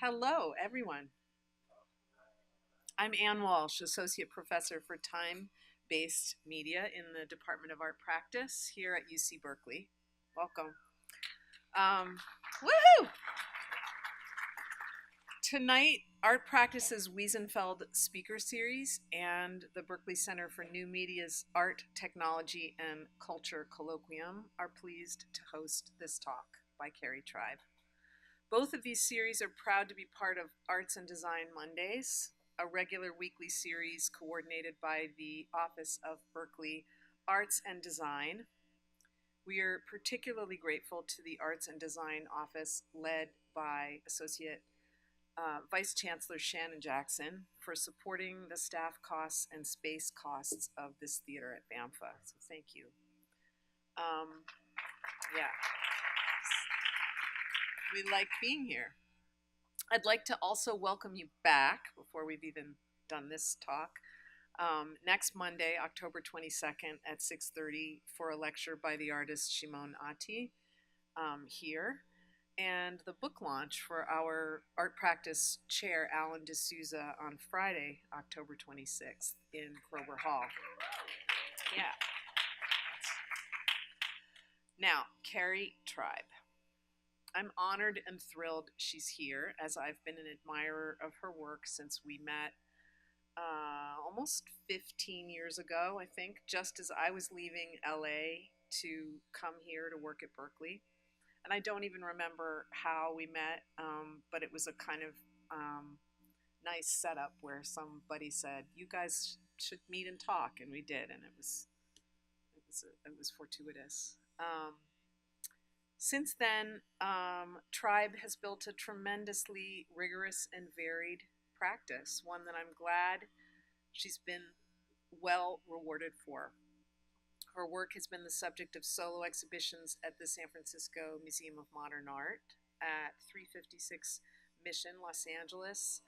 Hello, everyone. I'm Ann Walsh, Associate Professor for Time-Based Media in the Department of Art Practice here at UC Berkeley. Welcome. Woohoo! Tonight, Art Practice's Wiesenfeld Speaker Series and the Berkeley Center for New Media's Art, Technology, and Culture Colloquium are pleased to host this talk by Kerry Tribe. Both of these series are proud to be part of Arts and Design Mondays, a regular weekly series coordinated by the Office of Berkeley Arts and Design. We are particularly grateful to the Arts and Design Office led by Associate Vice Chancellor Shannon Jackson for supporting the staff costs and space costs of this theater at BAMFA. So thank you. Yeah. We like being here. I'd like to also welcome you back before we've even done this talk. Next Monday, October 22nd at 6:30 for a lecture by the artist Shimon Ati here. And the book launch for our art practice chair, Alan D'Souza, on Friday, October 26th in Kroeber Hall. Yeah. Now, Kerry Tribe. I'm honored and thrilled she's here, as I've been an admirer of her work since we met almost 15 years ago, I think, just as I was leaving LA to come here to work at Berkeley. And I don't even remember how we met, but it was a kind of nice setup where somebody said, "You guys should meet and talk," and we did, and it was fortuitous. Since then, Tribe has built a tremendously rigorous and varied practice, one that I'm glad she's been well rewarded for. Her work has been the subject of solo exhibitions at the San Francisco Museum of Modern Art, at 356 Mission, Los Angeles,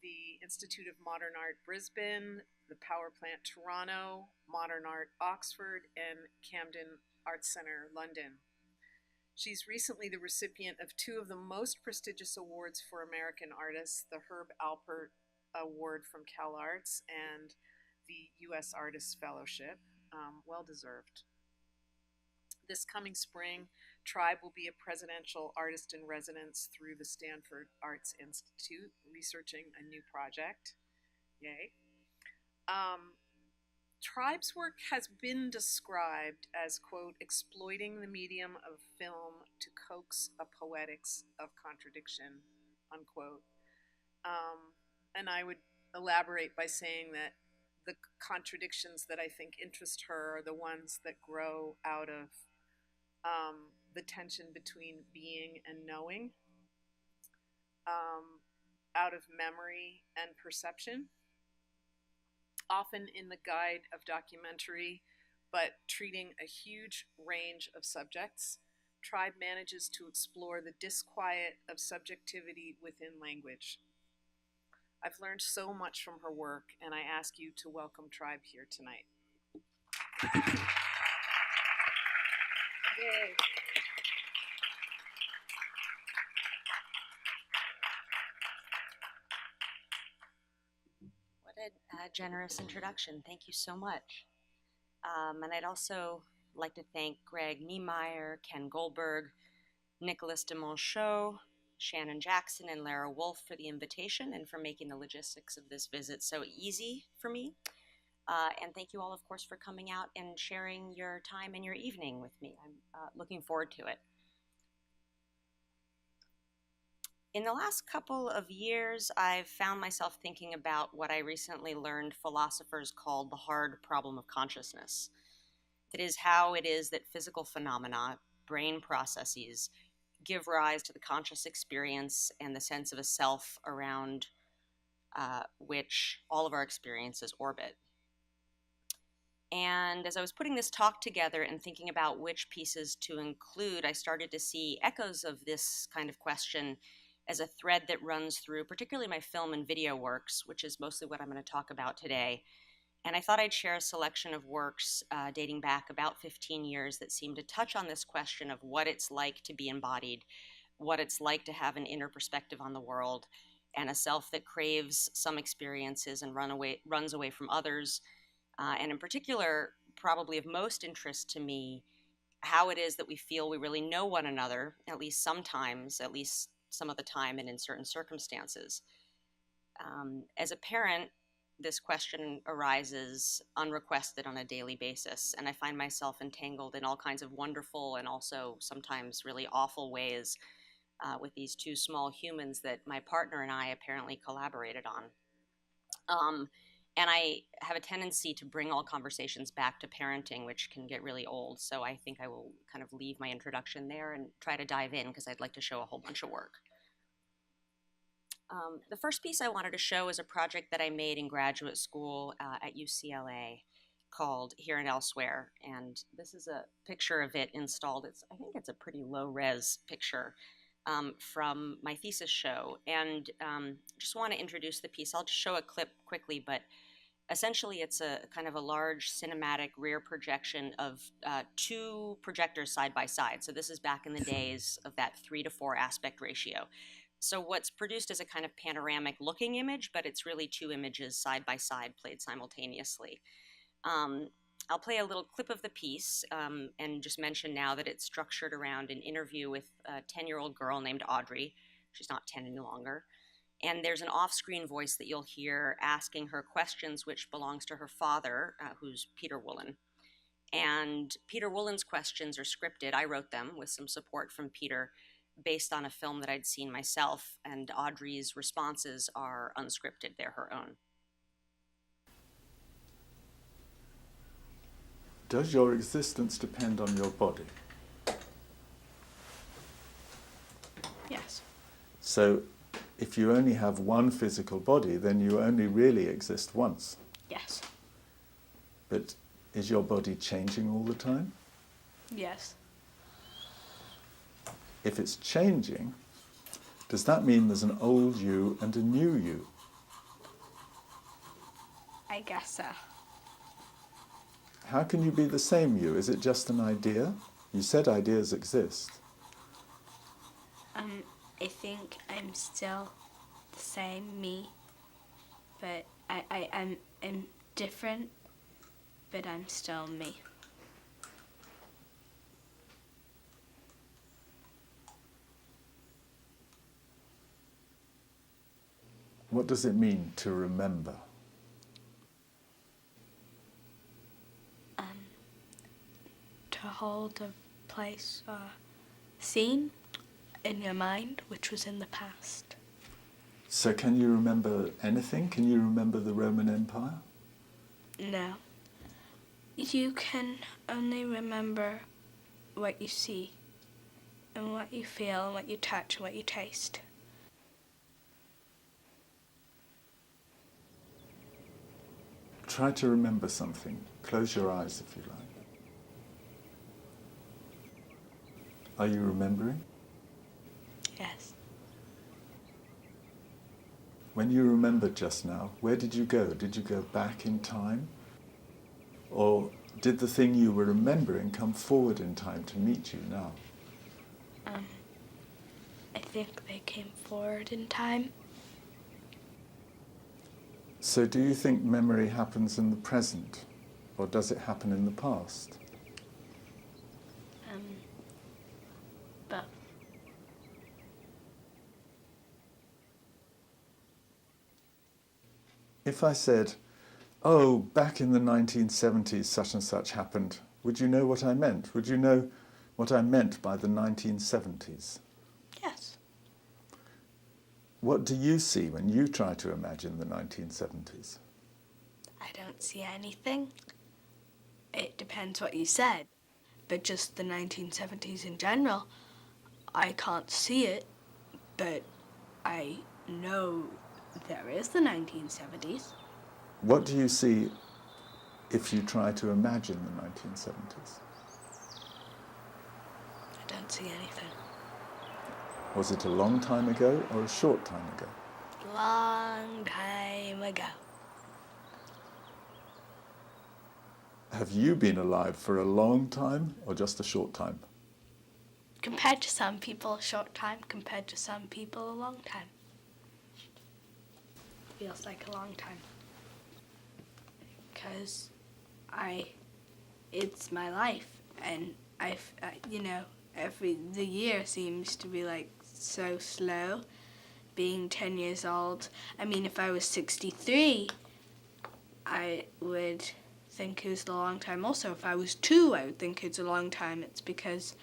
the Institute of Modern Art, Brisbane, the Power Plant, Toronto, Modern Art, Oxford, and Camden Arts Centre, London. She's recently the recipient of two of the most prestigious awards for American artists, the Herb Alpert Award from CalArts and the U.S. Artists Fellowship. Well deserved. This coming spring, Tribe will be a presidential artist in residence through the Stanford Arts Institute, researching a new project. Yay. Tribe's work has been described as, quote, exploiting the medium of film to coax a poetics of contradiction, unquote. And I would elaborate by saying that the contradictions that I think interest her are the ones that grow out of the tension between being and knowing, out of memory and perception, often in the guide of documentary, but treating a huge range of subjects. Tribe manages to explore the disquiet of subjectivity within language. I've learned so much from her work, and I ask you to welcome Tribe here tonight. Yay. What a generous introduction. Thank you so much. And I'd also like to thank Greg Niemeyer, Ken Goldberg, Nicholas de Monchaux, Shannon Jackson, and Lara Wolf for the invitation and for making the logistics of this visit so easy for me. And thank you all, of course, for coming out and sharing your time and your evening with me. I'm looking forward to it. In the last couple of years, I've found myself thinking about what I recently learned philosophers called the hard problem of consciousness. That is, how it is that physical phenomena, brain processes, give rise to the conscious experience and the sense of a self around which all of our experiences orbit. And as I was putting this talk together and thinking about which pieces to include, I started to see echoes of this kind of question as a thread that runs through particularly my film and video works, which is mostly what I'm going to talk about today. And I thought I'd share a selection of works dating back about 15 years that seem to touch on this question of what it's like to be embodied what it's like to have an inner perspective on the world and a self that craves some experiences and runs away from others. And in particular, probably of most interest to me, how it is that we feel we really know one another, at least sometimes, at least some of the time, and in certain circumstances. As a parent, this question arises unrequested on a daily basis, and I find myself entangled in all kinds of wonderful and also sometimes really awful ways with these two small humans that my partner and I apparently collaborated on. And I have a tendency to bring all conversations back to parenting, which can get really old. So I think I will kind of leave my introduction there and try to dive in because I'd like to show a whole bunch of work. The first piece I wanted to show is a project that I made in graduate school at UCLA called Here and Elsewhere. And this is a picture of it installed. I think it's a pretty low-res picture from my thesis show. And just want to introduce the piece. I'll just show a clip quickly, but essentially it's a kind of a large cinematic rear projection of two projectors side by side. So this is back in the days of that 3:4 aspect ratio. So what's produced is a kind of panoramic looking image, but it's really two images side by side played simultaneously. I'll play a little clip of the piece and just mention now that it's structured around an interview with a 10-year-old girl named Audrey. She's not 10 any longer. And there's an off-screen voice that you'll hear asking her questions, which belongs to her father, who's Peter Woolen. And Peter Woolen's questions are scripted. I wrote them with some support from Peter based on a film that I'd seen myself, and Audrey's responses are unscripted. They're her own. Does your existence depend on your body? Yes. So if you only have one physical body, then you only really exist once. Yes. But is your body changing all the time? Yes. If it's changing, does that mean there's an old you and a new you? I guess so. How can you be the same you? Is it just an idea? You said ideas exist. I think I'm still the same me, but I'm different, but I'm still me. What does it mean to remember? To hold a place or scene in your mind which was in the past. So can you remember anything? Can you remember the Roman Empire? No. You can only remember what you see and what you feel and what you touch and what you taste. Try to remember something. Close your eyes if you like. Are you remembering? Yes. When you remembered just now, where did you go? Did you go back in time? Or did the thing you were remembering come forward in time to meet you now? I think they came forward in time. So do you think memory happens in the present, or does it happen in the past? But If I said, oh, back in the 1970s such and such happened, would you know what I meant? Would you know what I meant by the 1970s? yes. What do you see when you try to imagine the 1970s? I don't see anything. It depends what you said. But just the 1970s in general, I can't see it, but I know there is the 1970s. What do you see if you try to imagine the 1970s? I don't see anything. Was it a long time ago or a short time ago? Long time ago. Have you been alive for a long time or just a short time? compared to some people, a short time. Compared to some people, a long time. Feels like a long time. Because it's my life, and the year seems to be like so slow. Being 10 years old, I mean, if I was 63, I would think it was a long time. Also, if I was 2, I would think it's a long time. It's because,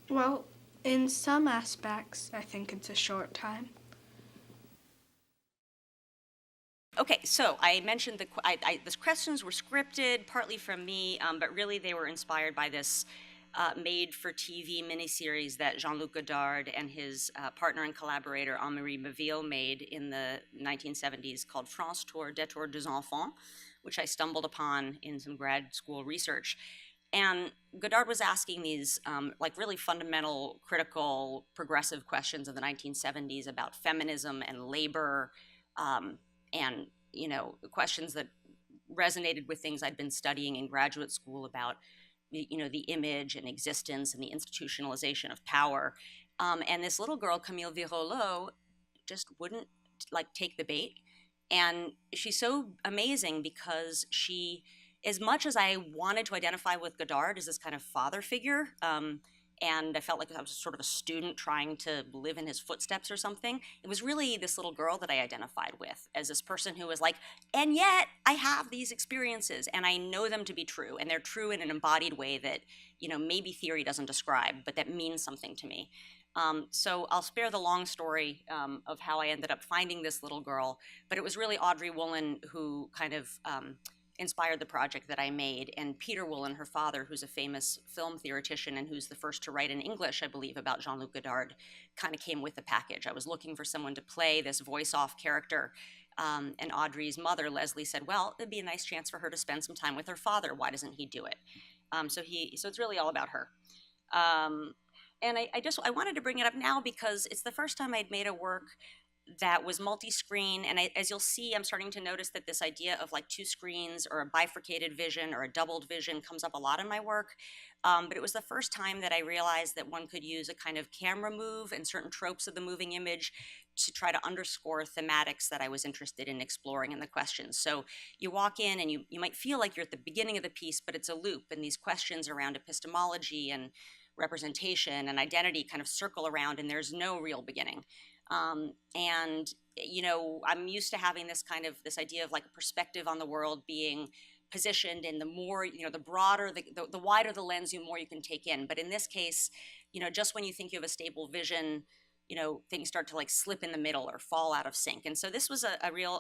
well, in some aspects, I think it's a short time. Okay, so I mentioned the questions were scripted, partly from me, but really they were inspired by this made-for-TV miniseries that Jean-Luc Godard and his partner and collaborator Henri Meville made in the 1970s called France Tour Détour des Enfants, which I stumbled upon in some grad school research. And Godard was asking these like really fundamental, critical, progressive questions of the 1970s about feminism and labor, and questions that resonated with things I'd been studying in graduate school about the image and existence and the institutionalization of power. And this little girl, Camille Virolot, just wouldn't take the bait. And she's so amazing because she, as much as I wanted to identify with Godard as this kind of father figure, and I felt like I was sort of a student trying to live in his footsteps or something, it was really this little girl that I identified with as this person who was like, and yet I have these experiences and I know them to be true, and they're true in an embodied way that maybe theory doesn't describe, but that means something to me. So I'll spare the long story of how I ended up finding this little girl, but it was really Audrey Woolen who kind of inspired the project that I made, and Peter Woolen, her father, who's a famous film theoretician and who's the first to write in English, I believe, about Jean-Luc Godard, kind of came with the package. I was looking for someone to play this voice-off character, and Audrey's mother, Leslie, said, well, it'd be a nice chance for her to spend some time with her father. Why doesn't he do it? So it's really all about her. And I wanted to bring it up now because it's the first time I'd made a work that was multi-screen, and as you'll see, I'm starting to notice that this idea of like 2 screens or a bifurcated vision or a doubled vision comes up a lot in my work, but it was the first time that I realized that one could use a kind of camera move and certain tropes of the moving image to try to underscore thematics that I was interested in exploring in the questions. So you walk in and you might feel like you're at the beginning of the piece, but it's a loop, and these questions around epistemology and representation and identity kind of circle around, and there's no real beginning. And I'm used to having this idea of like a perspective on the world being positioned, and the more, the broader, the wider the lens, the more you can take in. But in this case, just when you think you have a stable vision, things start to like slip in the middle or fall out of sync. And so this was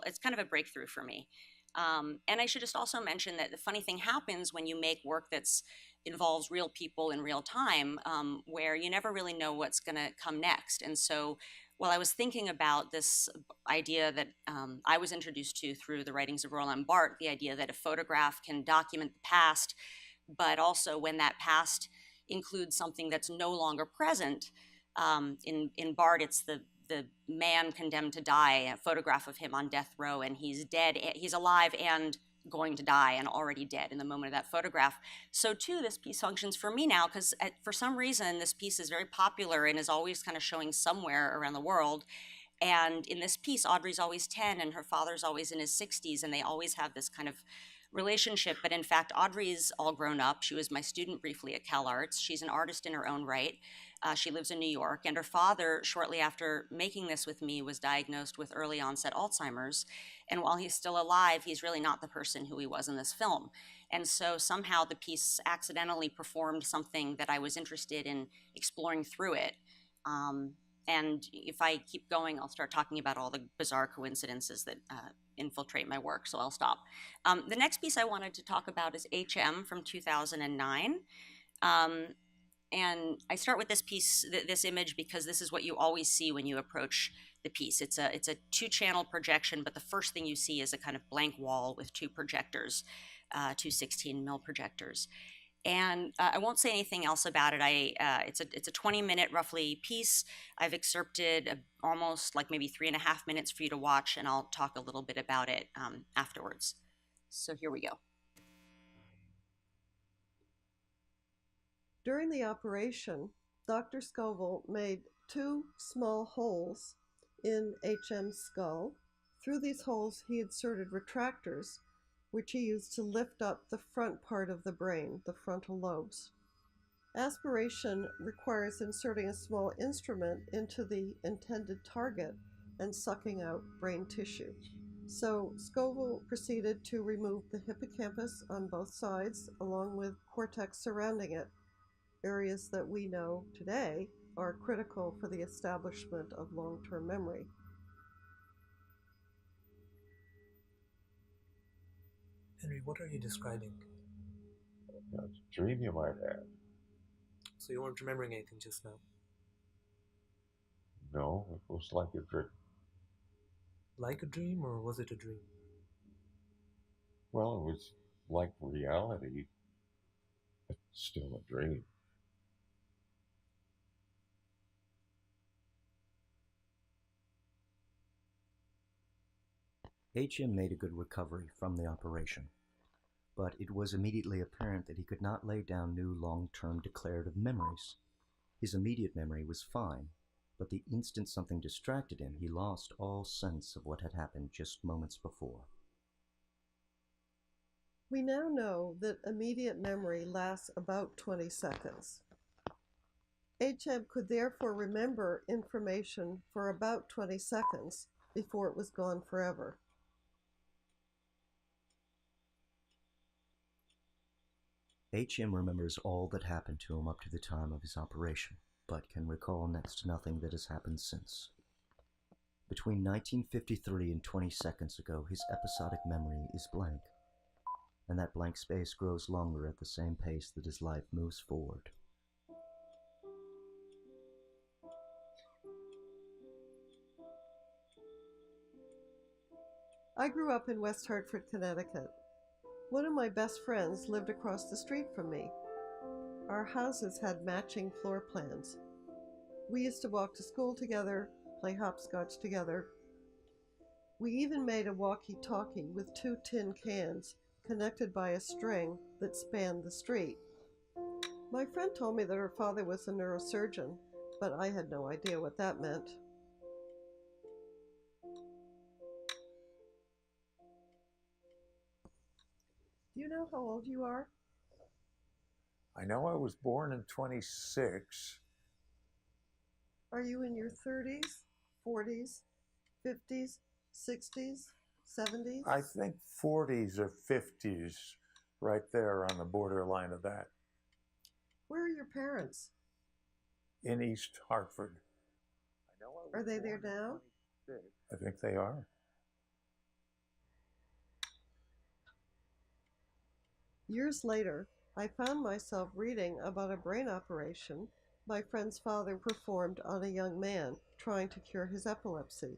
it's kind of a breakthrough for me. And I should just also mention that the funny thing happens when you make work that's involves real people in real time, where you never really know what's going to come next. And so while I was thinking about this idea that I was introduced to through the writings of Roland Barthes, the idea that a photograph can document the past, but also when that past includes something that's no longer present, in Barthes, it's the man condemned to die, a photograph of him on death row, and he's dead, he's alive and going to die and already dead in the moment of that photograph. So too, this piece functions for me now because for some reason this piece is very popular and is always kind of showing somewhere around the world. And in this piece, Audrey's always 10 and her father's always in his 60s, and they always have this kind of relationship. But in fact, Audrey's all grown up. She was my student briefly at Cal Arts. She's an artist in her own right. She lives in New York, and her father, shortly after making this with me, was diagnosed with early onset Alzheimer's. And while he's still alive, he's really not the person who he was in this film. And so somehow the piece accidentally performed something that I was interested in exploring through it. And if I keep going, I'll start talking about all the bizarre coincidences that infiltrate my work, so I'll stop. The next piece I wanted to talk about is HM from 2009. And I start with this piece, this image, because this is what you always see when you approach the piece. It's a 2-channel projection, but the first thing you see is a kind of blank wall with 2 projectors, 2 16mm projectors. And I won't say anything else about it. It's a 20-minute roughly piece. I've excerpted almost like maybe 3.5 minutes for you to watch, and I'll talk a little bit about it afterwards. So here we go. During the operation, Dr. Scoville made 2 small holes in HM's skull. Through these holes, he inserted retractors, which he used to lift up the front part of the brain, the frontal lobes. Aspiration requires inserting a small instrument into the intended target and sucking out brain tissue. So Scoville proceeded to remove the hippocampus on both sides, along with cortex surrounding it, areas that we know today are critical for the establishment of long-term memory. Henry, what are you describing? It's a dream you might have. So you weren't remembering anything just now? No, it was like a dream. Like a dream, or was it a dream? Well, it was like reality, but still a dream. HM made a good recovery from the operation, but it was immediately apparent that he could not lay down new long-term declarative memories. His immediate memory was fine, but the instant something distracted him, he lost all sense of what had happened just moments before. We now know that immediate memory lasts about 20 seconds. HM could therefore remember information for about 20 seconds before it was gone forever. HM remembers all that happened to him up to the time of his operation, but can recall next to nothing that has happened since. Between 1953 and 20 seconds ago, his episodic memory is blank, and that blank space grows longer at the same pace that his life moves forward. I grew up in West Hartford, Connecticut. One of my best friends lived across the street from me. Our houses had matching floor plans. We used to walk to school together, play hopscotch together. We even made a walkie-talkie with 2 tin cans connected by a string that spanned the street. My friend told me that her father was a neurosurgeon, but I had no idea what that meant. Do you know how old you are? I know I was born in 26. Are you in your 30s, 40s, 50s, 60s, 70s? I think 40s or 50s, right there on the borderline of that. Where are your parents? In East Hartford. Are they there now? I think they are. Years later, I found myself reading about a brain operation my friend's father performed on a young man trying to cure his epilepsy.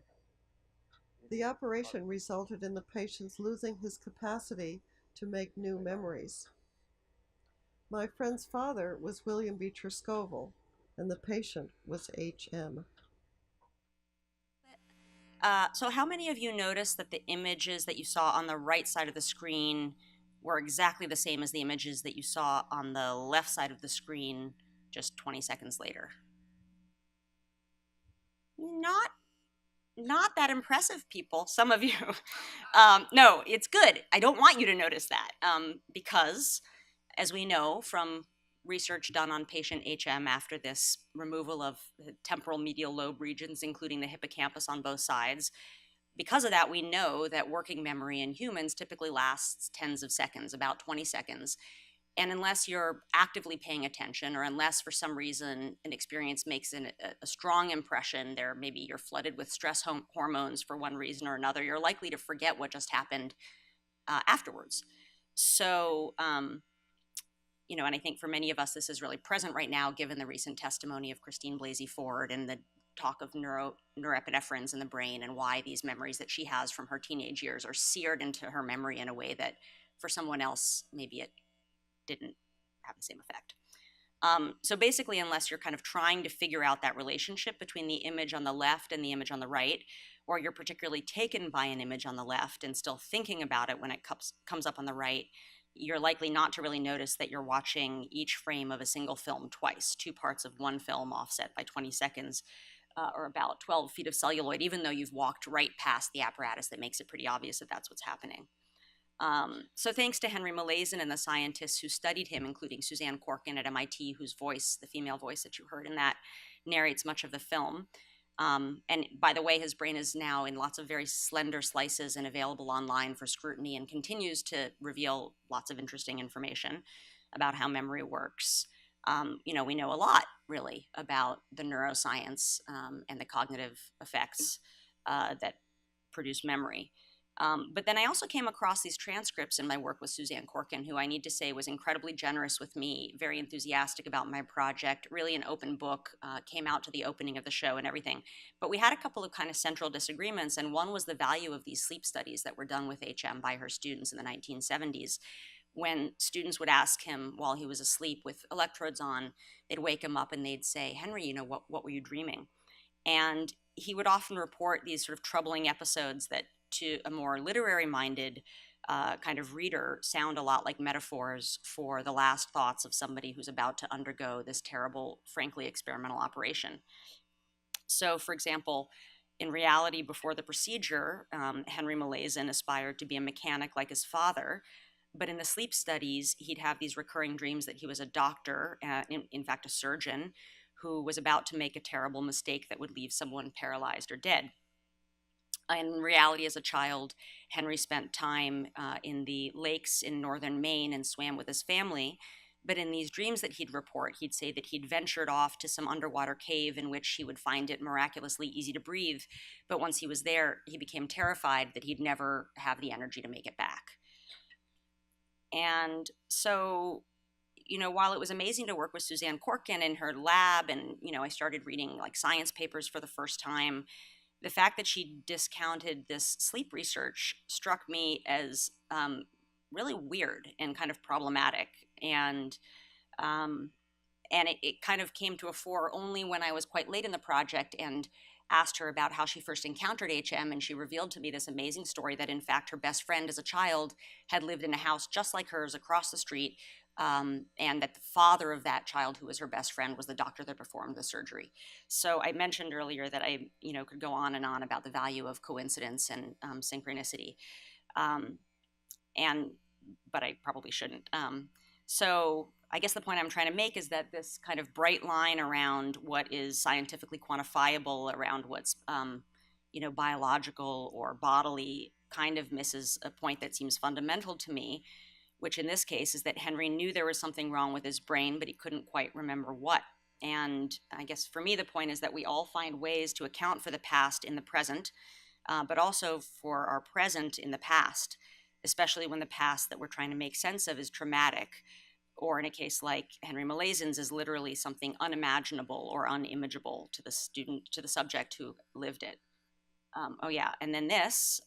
The operation resulted in the patient losing his capacity to make new memories. My friend's father was William Beecher Scoville, and the patient was HM. So how many of you noticed that the images that you saw on the right side of the screen were exactly the same as the images that you saw on the left side of the screen just 20 seconds later? Not that impressive, people. Some of you. No, it's good. I don't want you to notice that because, as we know from research done on patient HM after this removal of the temporal medial lobe regions, including the hippocampus on both sides, because of that, we know that working memory in humans typically lasts tens of seconds, about 20 seconds. And unless you're actively paying attention, or unless for some reason an experience makes a strong impression, maybe you're flooded with stress hormones for one reason or another, you're likely to forget what just happened afterwards. So, and I think for many of us, this is really present right now, given the recent testimony of Christine Blasey Ford and the talk of norepinephrines in the brain, and why these memories that she has from her teenage years are seared into her memory in a way that for someone else, maybe it didn't have the same effect. So basically, unless you're kind of trying to figure out that relationship between the image on the left and the image on the right, or you're particularly taken by an image on the left and still thinking about it when it comes up on the right, you're likely not to really notice that you're watching each frame of a single film twice, two parts of one film offset by 20 seconds, or about 12 feet of celluloid, even though you've walked right past the apparatus that makes it pretty obvious that that's what's happening. So thanks to Henry Molaison and the scientists who studied him, including Suzanne Corkin at MIT, whose voice, the female voice that you heard in that, narrates much of the film. And by the way, his brain is now in lots of very slender slices and available online for scrutiny, and continues to reveal lots of interesting information about how memory works. We know a lot, really, about the neuroscience and the cognitive effects that produce memory. But then I also came across these transcripts in my work with Suzanne Corkin, who I need to say was incredibly generous with me, very enthusiastic about my project, really an open book, came out to the opening of the show and everything. But we had a couple of kind of central disagreements, and one was the value of these sleep studies that were done with HM by her students in the 1970s. When students would ask him while he was asleep with electrodes on, they'd wake him up and they'd say, "Henry, what were you dreaming?" And he would often report these sort of troubling episodes that to a more literary-minded kind of reader sound a lot like metaphors for the last thoughts of somebody who's about to undergo this terrible, frankly experimental operation. So, for example, in reality, before the procedure, Henry Molaison aspired to be a mechanic like his father, but in the sleep studies, he'd have these recurring dreams that he was a doctor, in fact, a surgeon, who was about to make a terrible mistake that would leave someone paralyzed or dead. In reality, as a child, Henry spent time in the lakes in northern Maine and swam with his family. But in these dreams that he'd report, he'd say that he'd ventured off to some underwater cave in which he would find it miraculously easy to breathe. But once he was there, he became terrified that he'd never have the energy to make it back. And so, while it was amazing to work with Suzanne Corkin in her lab, and, I started reading like science papers for the first time, the fact that she discounted this sleep research struck me as really weird and kind of problematic. And it kind of came to a fore only when I was quite late in the project and asked her about how she first encountered HM, and she revealed to me this amazing story that, in fact, her best friend as a child had lived in a house just like hers across the street, and that the father of that child, who was her best friend, was the doctor that performed the surgery. So I mentioned earlier that I, could go on and on about the value of coincidence and synchronicity, but I probably shouldn't. So I guess the point I'm trying to make is that this kind of bright line around what is scientifically quantifiable, around what's biological or bodily, kind of misses a point that seems fundamental to me, which in this case is that Henry knew there was something wrong with his brain, but he couldn't quite remember what. And I guess for me, the point is that we all find ways to account for the past in the present, but also for our present in the past, especially when the past that we're trying to make sense of is traumatic, or in a case like Henry Molaison's is literally something unimaginable or unimageable to the subject who lived it. And then this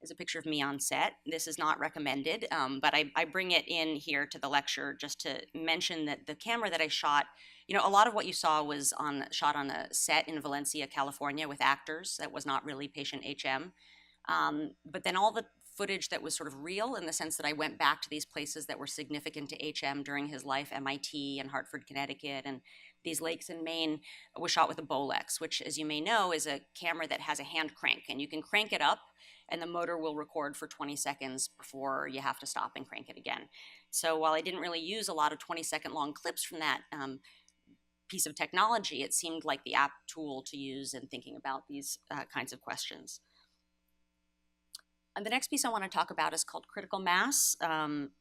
is a picture of me on set. This is not recommended, but I bring it in here to the lecture just to mention that the camera that I shot, a lot of what you saw was shot on a set in Valencia, California with actors. That was not really patient HM. But then all the footage that was sort of real, in the sense that I went back to these places that were significant to HM during his life, MIT and Hartford, Connecticut, and these lakes in Maine, was shot with a Bolex, which, as you may know, is a camera that has a hand crank, and you can crank it up and the motor will record for 20 seconds before you have to stop and crank it again. So while I didn't really use a lot of 20-second long clips from that piece of technology, it seemed like the apt tool to use in thinking about these kinds of questions. And the next piece I want to talk about is called Critical Mass.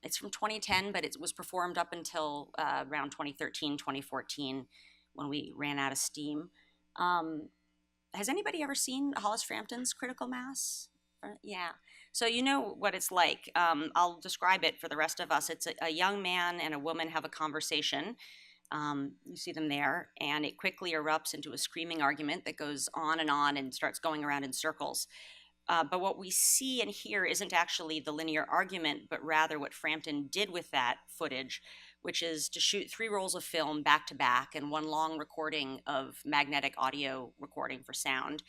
It's from 2010, but it was performed up until around 2013, 2014, when we ran out of steam. Has anybody ever seen Hollis Frampton's Critical Mass? Yeah. So you know what it's like. I'll describe it for the rest of us. It's a young man and a woman have a conversation. You see them there, and it quickly erupts into a screaming argument that goes on and starts going around in circles. But what we see and hear isn't actually the linear argument, but rather what Frampton did with that footage, which is to shoot 3 rolls of film back to back and 1 long recording of magnetic audio recording for sound,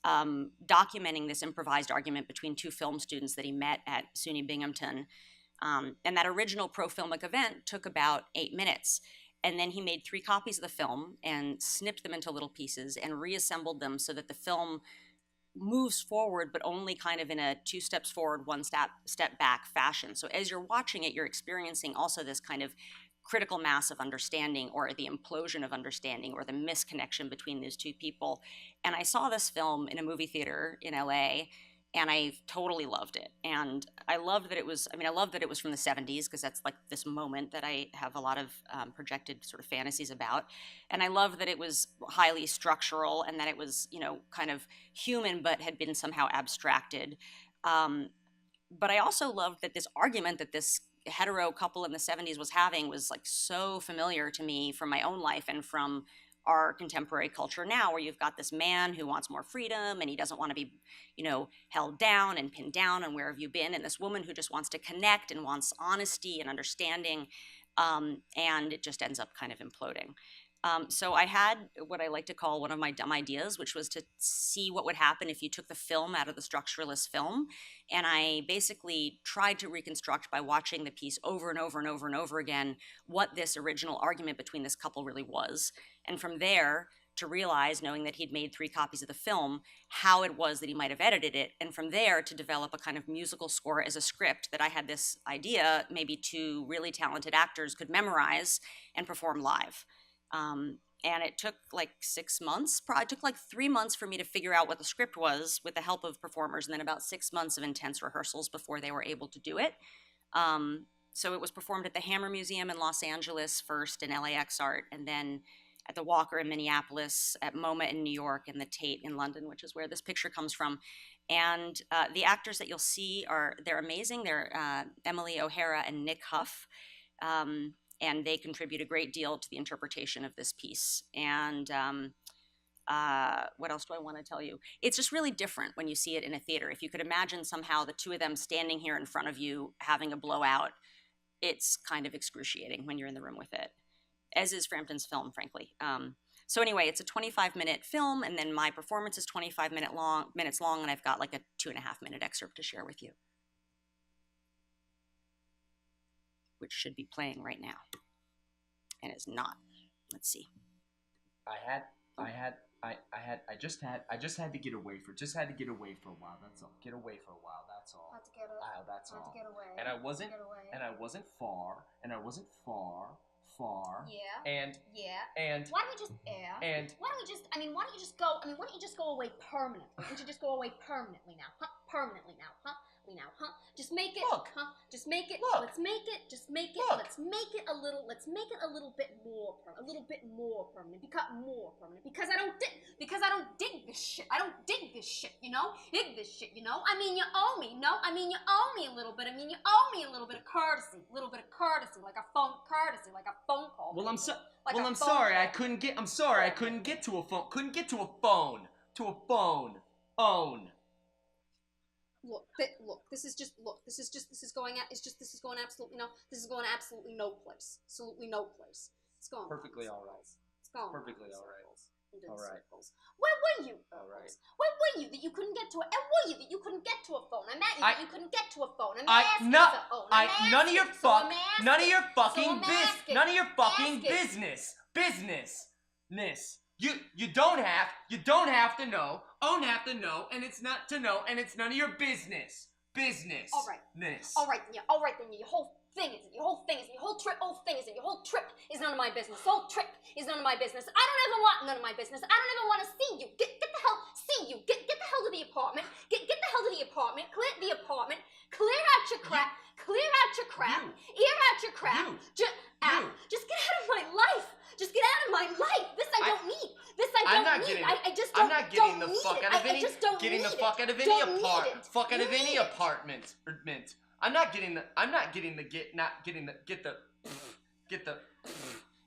documenting this improvised argument between 2 film students that he met at SUNY Binghamton, And that original pro-filmic event took about 8 minutes. And then he made 3 copies of the film and snipped them into little pieces and reassembled them so that the film moves forward, but only kind of in a 2 steps forward, 1 step back fashion. So as you're watching it, you're experiencing also this kind of critical mass of understanding, or the implosion of understanding, or the misconnection between those 2 people. And I saw this film in a movie theater in LA, and I totally loved it. And I loved that it was, I loved that it was from the 70s, because that's like this moment that I have a lot of projected sort of fantasies about. And I loved that it was highly structural, and that it was, kind of human, but had been somehow abstracted. But I also loved that this argument that this hetero couple in the 70s was having was like so familiar to me from my own life and from our contemporary culture now, where you've got this man who wants more freedom and he doesn't want to be, held down and pinned down and where have you been, and this woman who just wants to connect and wants honesty and understanding, and it just ends up kind of imploding. So I had what I like to call one of my dumb ideas, which was to see what would happen if you took the film out of the structuralist film. And I basically tried to reconstruct, by watching the piece over and over and over and over again, what this original argument between this couple really was. And from there, to realize, knowing that he'd made 3 copies of the film, how it was that he might have edited it. And from there, to develop a kind of musical score as a script that I had this idea maybe 2 really talented actors could memorize and perform live. And it took like 6 months. It took like 3 months for me to figure out what the script was with the help of performers, and then about 6 months of intense rehearsals before they were able to do it. So it was performed at the Hammer Museum in Los Angeles first, in LAX Art, and then at the Walker in Minneapolis, at MoMA in New York, and the Tate in London, which is where this picture comes from. And the actors that you'll see they're amazing. They're Emily O'Hara and Nick Huff. And they contribute a great deal to the interpretation of this piece. And what else do I want to tell you? It's just really different when you see it in a theater. If you could imagine somehow the 2 of them standing here in front of you having a blowout, it's kind of excruciating when you're in the room with it, as is Frampton's film, frankly. So anyway, it's a 25-minute film, and then my performance is 25 minutes long, and I've got like a 2.5-minute excerpt to share with you, which should be playing right now, and is not. Let's see. I just had to get away for a while. That's all. Get away for a while. That's all. Had to get away. That's all. Had to get away. And I wasn't far. Yeah. And why don't we just why don't you just go away permanently? Why don't you just go away permanently now? Permanently now, Just make it, Look. Just make it. Look. Let's make it. Just make it. Look. Let's make it a little bit more permanent. Because I don't dig this shit. Dig this shit, you know? I mean, you owe me, no? I mean, you owe me a little bit. You owe me a little bit of courtesy. Like a phone call. Well, I'm sorry. phone Sorry. call. I couldn't get to a phone. Couldn't get to a phone. Own. Look, this is going absolutely no place. Absolutely no place. It's going Perfectly all right. It's going Perfectly all right. All right. Where were you? All right. Where were you that you couldn't get to it? And were you that you couldn't get to a phone? I'm at you that you couldn't get to a phone. None of your fucking business. You don't have to know. Own have to know, and it's not to know, and it's none of your business. All right. Then your whole trip is none of my business. The whole trip is none of my business. I don't ever want none of my business. I don't ever want to see you. Get the hell to the apartment. Get the hell to the apartment. Clear the apartment. Clear out your crap. Air out your crap. Just get out of my life. Just get out of my life. This I don't need. I just don't need it. I just don't need any apartment. I'm not getting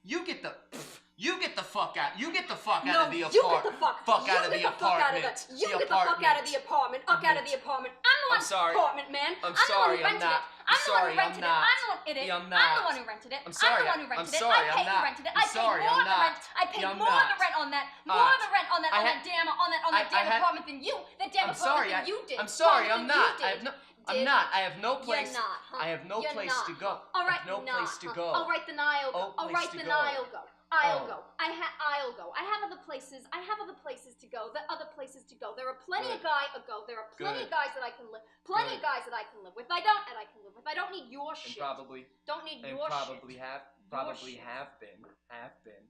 You get the fuck out. You get the fuck out of the apartment. Fuck out of the apartment. You get the fuck out of the apartment. Fuck out of the apartment. I'm the one apartment, man. I'm sorry, I'm not. I'm sorry, I'm not. I'm the one who rented it. I'm not. I'm the one who rented it. I'm sorry, I'm the one who rented it. I'm sorry, I paid I'm not. who rented it. I'm I paid sorry, more I'm of the not. rent. I paid I'm more of not. the rent on that. More of the rent on that damn I had- apartment than you. That damn I'm sorry, apartment than you did. I'm sorry, Apartment I'm than not. you I have did. no. I'm not. I have no place. You're not, huh? I have no You're place not, to go. All right, I have no not, place to huh? go. All right, then I'll go. Oh, All place right, to then go. I'll go. I'll Oh. go. I'll go. I have other places. I have other places to go. There are other places to go. There are plenty of Good. There are plenty of Good. guys that I can live. Plenty of Good. guys that I can live with. I can live with. I don't need your And shit. probably. Don't need And your probably shit. have. Your Probably shit. have been. Have been.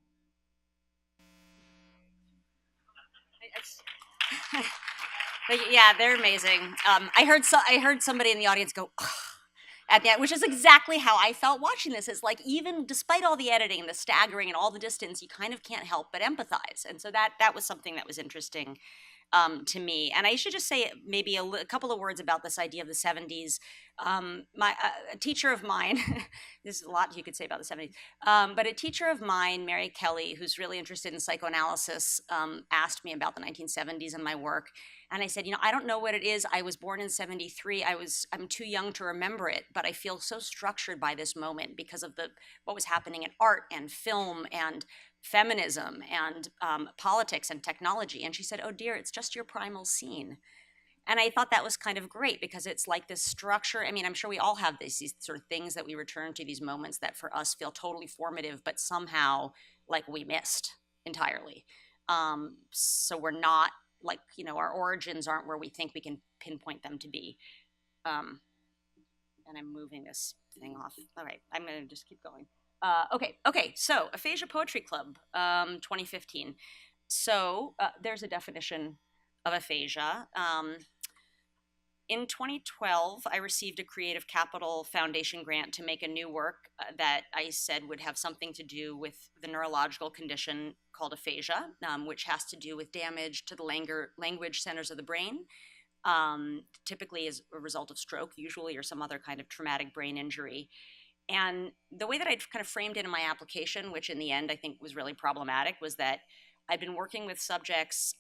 But yeah, they're amazing. I heard somebody in the audience go at the end, which is exactly how I felt watching this. It's like, even despite all the editing and the staggering and all the distance, you kind of can't help but empathize. And so that was something that was interesting to me. And I should just say maybe a couple of words about this idea of the 70s. A teacher of mine, there's a lot you could say about the 70s, but a teacher of mine, Mary Kelly, who's really interested in psychoanalysis, asked me about the 1970s and my work. And I said, I don't know what it is. I was born in 73. I'm too young to remember it, but I feel so structured by this moment because of what was happening in art and film and feminism and politics and technology. And she said, oh dear, it's just your primal scene. And I thought that was kind of great because it's like this structure. I mean, I'm sure we all have these sort of things that we return to, these moments that for us feel totally formative, but somehow like we missed entirely. So we're not like, our origins aren't where we think we can pinpoint them to be. And I'm moving this thing off. All right, I'm going to just keep going. Okay. So Aphasia Poetry Club, 2015. So there's a definition of aphasia. In 2012, I received a Creative Capital Foundation grant to make a new work that I said would have something to do with the neurological condition called aphasia, which has to do with damage to the language centers of the brain, typically as a result of stroke, usually, or some other kind of traumatic brain injury. And the way that I'd kind of framed it in my application, which in the end I think was really problematic, was that I've been working with subjects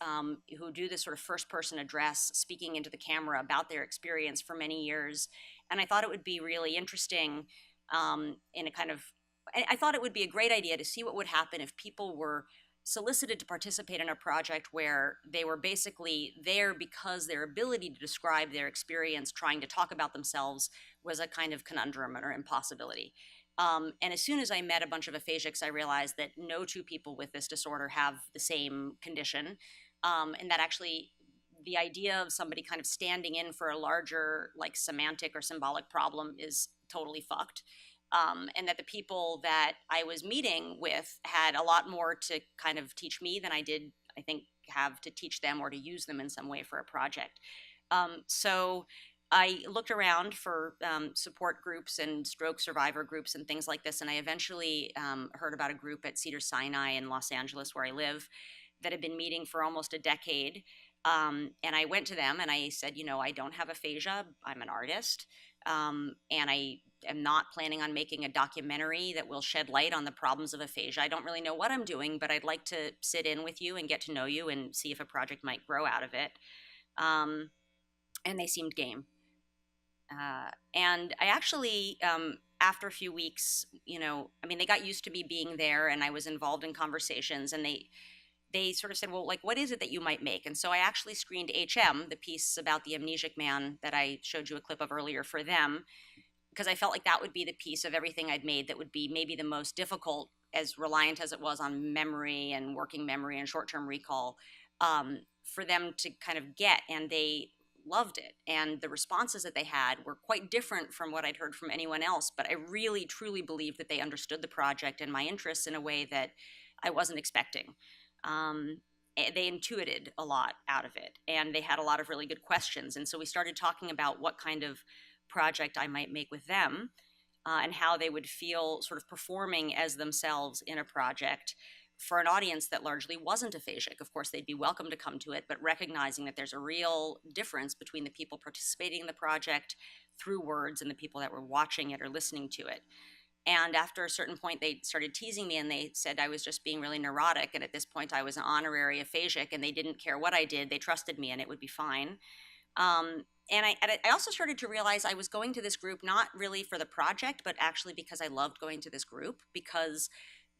who do this sort of first-person address, speaking into the camera about their experience for many years. And I thought it would be really interesting I thought it would be a great idea to see what would happen if people were solicited to participate in a project where they were basically there because their ability to describe their experience, trying to talk about themselves, was a kind of conundrum or impossibility. And as soon as I met a bunch of aphasics, I realized that no two people with this disorder have the same condition, and that actually the idea of somebody kind of standing in for a larger, like, semantic or symbolic problem is totally fucked. And that the people that I was meeting with had a lot more to kind of teach me than I did, I think, have to teach them or to use them in some way for a project. So I looked around for support groups and stroke survivor groups and things like this, and I eventually heard about a group at Cedars-Sinai in Los Angeles, where I live, that had been meeting for almost a decade. And I went to them and I said, I don't have aphasia. I'm an artist. And I am not planning on making a documentary that will shed light on the problems of aphasia. I don't really know what I'm doing, but I'd like to sit in with you and get to know you and see if a project might grow out of it. And they seemed game. And I actually, after a few weeks, they got used to me being there, and I was involved in conversations, and they sort of said, well, like, what is it that you might make? And so I actually screened HM, the piece about the amnesic man that I showed you a clip of earlier, for them, because I felt like that would be the piece of everything I'd made that would be maybe the most difficult, as reliant as it was on memory and working memory and short-term recall, for them to kind of get. And they loved it. And the responses that they had were quite different from what I'd heard from anyone else. But I really, truly believed that they understood the project and my interests in a way that I wasn't expecting. They intuited a lot out of it, and they had a lot of really good questions. And so we started talking about what kind of project I might make with them, and how they would feel sort of performing as themselves in a project for an audience that largely wasn't aphasic. Of course, they'd be welcome to come to it, but recognizing that there's a real difference between the people participating in the project through words and the people that were watching it or listening to it. And after a certain point, they started teasing me, and they said I was just being really neurotic. And at this point, I was an honorary aphasic, and they didn't care what I did. They trusted me, and it would be fine. And I also started to realize I was going to this group not really for the project, but actually because I loved going to this group, because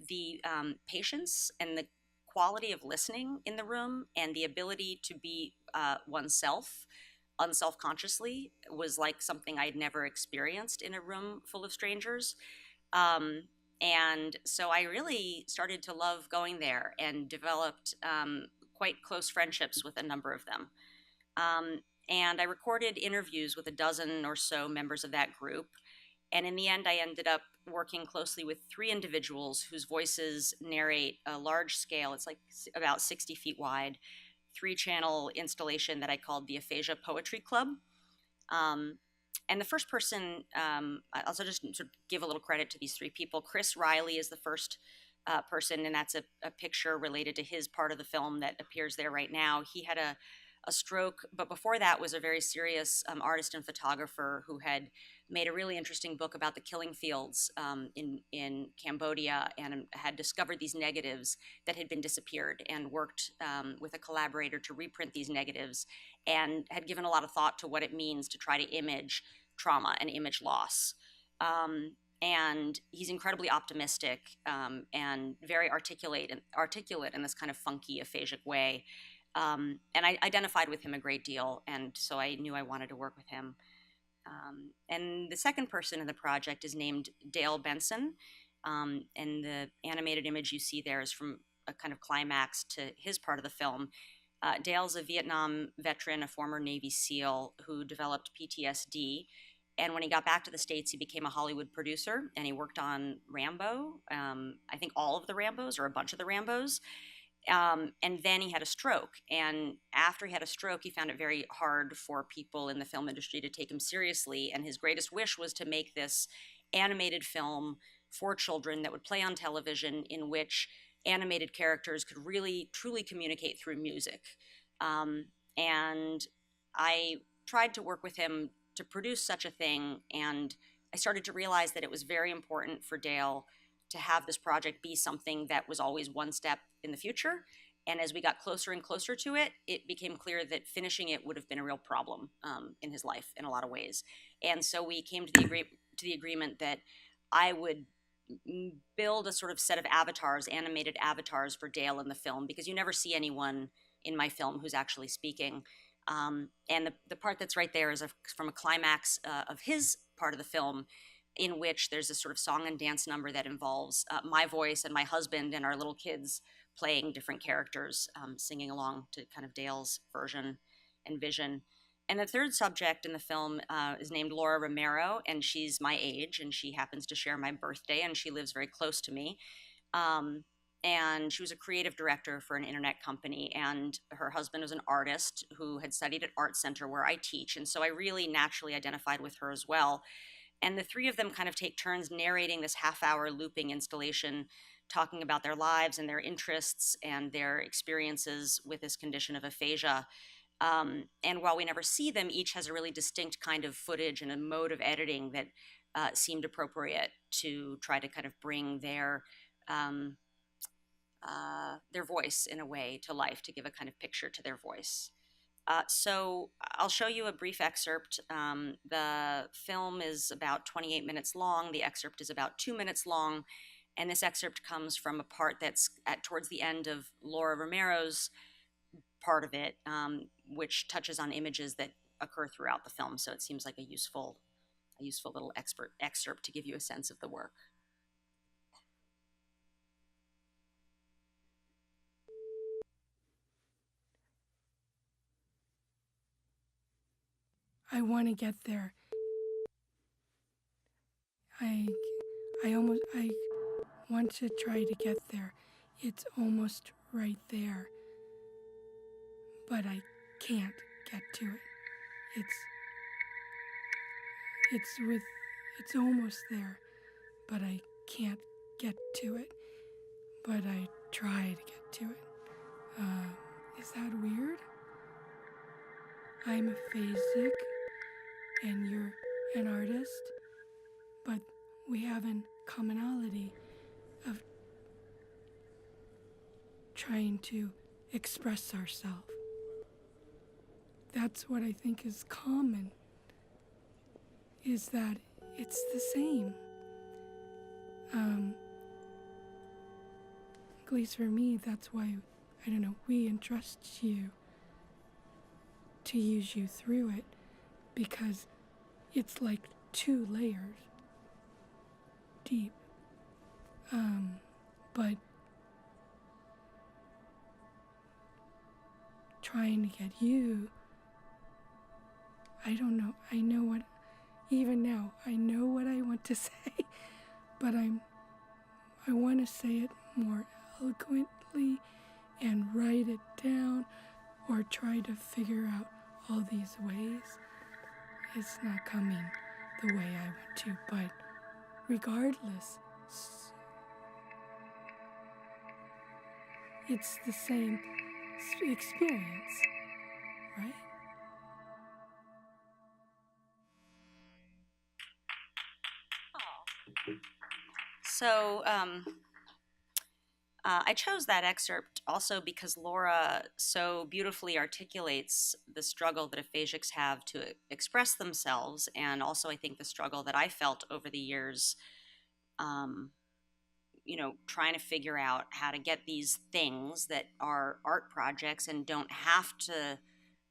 the patience and the quality of listening in the room and the ability to be oneself unselfconsciously was like something I'd never experienced in a room full of strangers. And so I really started to love going there and developed quite close friendships with a number of them. And I recorded interviews with a dozen or so members of that group. And in the end, I ended up working closely with 3 individuals whose voices narrate a large scale, it's like about 60 feet wide, 3-channel installation that I called the Aphasia Poetry Club. And the first person, I'll also just sort of give a little credit to these 3 people. Chris Riley is the first person, and that's a picture related to his part of the film that appears there right now. He had a stroke, but before that was a very serious artist and photographer who had made a really interesting book about the killing fields in Cambodia, and had discovered these negatives that had been disappeared, and worked with a collaborator to reprint these negatives, and had given a lot of thought to what it means to try to image trauma and image loss. And he's incredibly optimistic and very articulate in this kind of funky, aphasic way. And I identified with him a great deal, and so I knew I wanted to work with him. And the second person in the project is named Dale Benson, and the animated image you see there is from a kind of climax to his part of the film. Dale's a Vietnam veteran, a former Navy SEAL who developed PTSD, and when he got back to the States, he became a Hollywood producer, and he worked on Rambo, I think all of the Rambos, or a bunch of the Rambos. And then he had a stroke. And after he had a stroke, he found it very hard for people in the film industry to take him seriously. And his greatest wish was to make this animated film for children that would play on television, in which animated characters could really, truly communicate through music. And I tried to work with him to produce such a thing. And I started to realize that it was very important for Dale to have this project be something that was always one step in the future. And as we got closer and closer to it, it became clear that finishing it would have been a real problem in his life in a lot of ways. And so we came to the agreement that I would build a sort of set of avatars, animated avatars for Dale in the film, because you never see anyone in my film who's actually speaking. And the part that's right there is from a climax of his part of the film, in which there's a sort of song and dance number that involves my voice and my husband and our little kids playing different characters, singing along to kind of Dale's version and vision. And the third subject in the film is named Laura Romero, and she's my age, and she happens to share my birthday, and she lives very close to me. And she was a creative director for an internet company, and her husband was an artist who had studied at Arts Centre, where I teach, and so I really naturally identified with her as well. And the 3 of them kind of take turns narrating this half-hour looping installation, talking about their lives and their interests and their experiences with this condition of aphasia. And while we never see them, each has a really distinct kind of footage and a mode of editing that seemed appropriate to try to kind of bring their voice in a way to life, to give a kind of picture to their voice. So I'll show you a brief excerpt. The film is about 28 minutes long. The excerpt is about 2 minutes long. And this excerpt comes from a part that's towards the end of Laura Romero's part of it, which touches on images that occur throughout the film. So it seems like a useful little excerpt to give you a sense of the work. I want to get there. I want to try to get there. It's almost right there. But I can't get to it. It's almost there, but I can't get to it. But I try to get to it. Is that weird? I'm aphasic, and you're an artist, but we have a commonality of trying to express ourselves. That's what I think is common, is that it's the same. At least for me, that's why, I don't know, we entrust you to use you through it because it's like 2 layers deep. But trying to get you, I don't know. I know what, even now, I know what I want to say, but I want to say it more eloquently and write it down or try to figure out all these ways. It's not coming the way I want to, but regardless, it's the same experience, right? So I chose that excerpt also because Laura so beautifully articulates the struggle that aphasics have to express themselves, and also I think the struggle that I felt over the years, trying to figure out how to get these things that are art projects and don't have to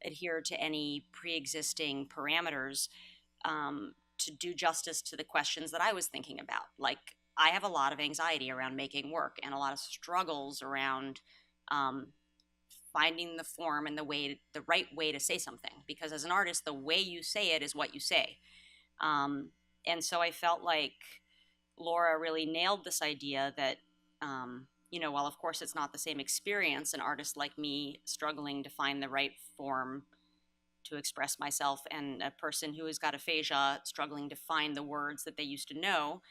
adhere to any pre-existing parameters, to do justice to the questions that I was thinking about. Like, I have a lot of anxiety around making work and a lot of struggles around finding the form and the right way to say something. Because as an artist, the way you say it is what you say. And so I felt like Laura really nailed this idea that, while of course it's not the same experience, an artist like me struggling to find the right form to express myself, and a person who has got aphasia struggling to find the words that they used to know.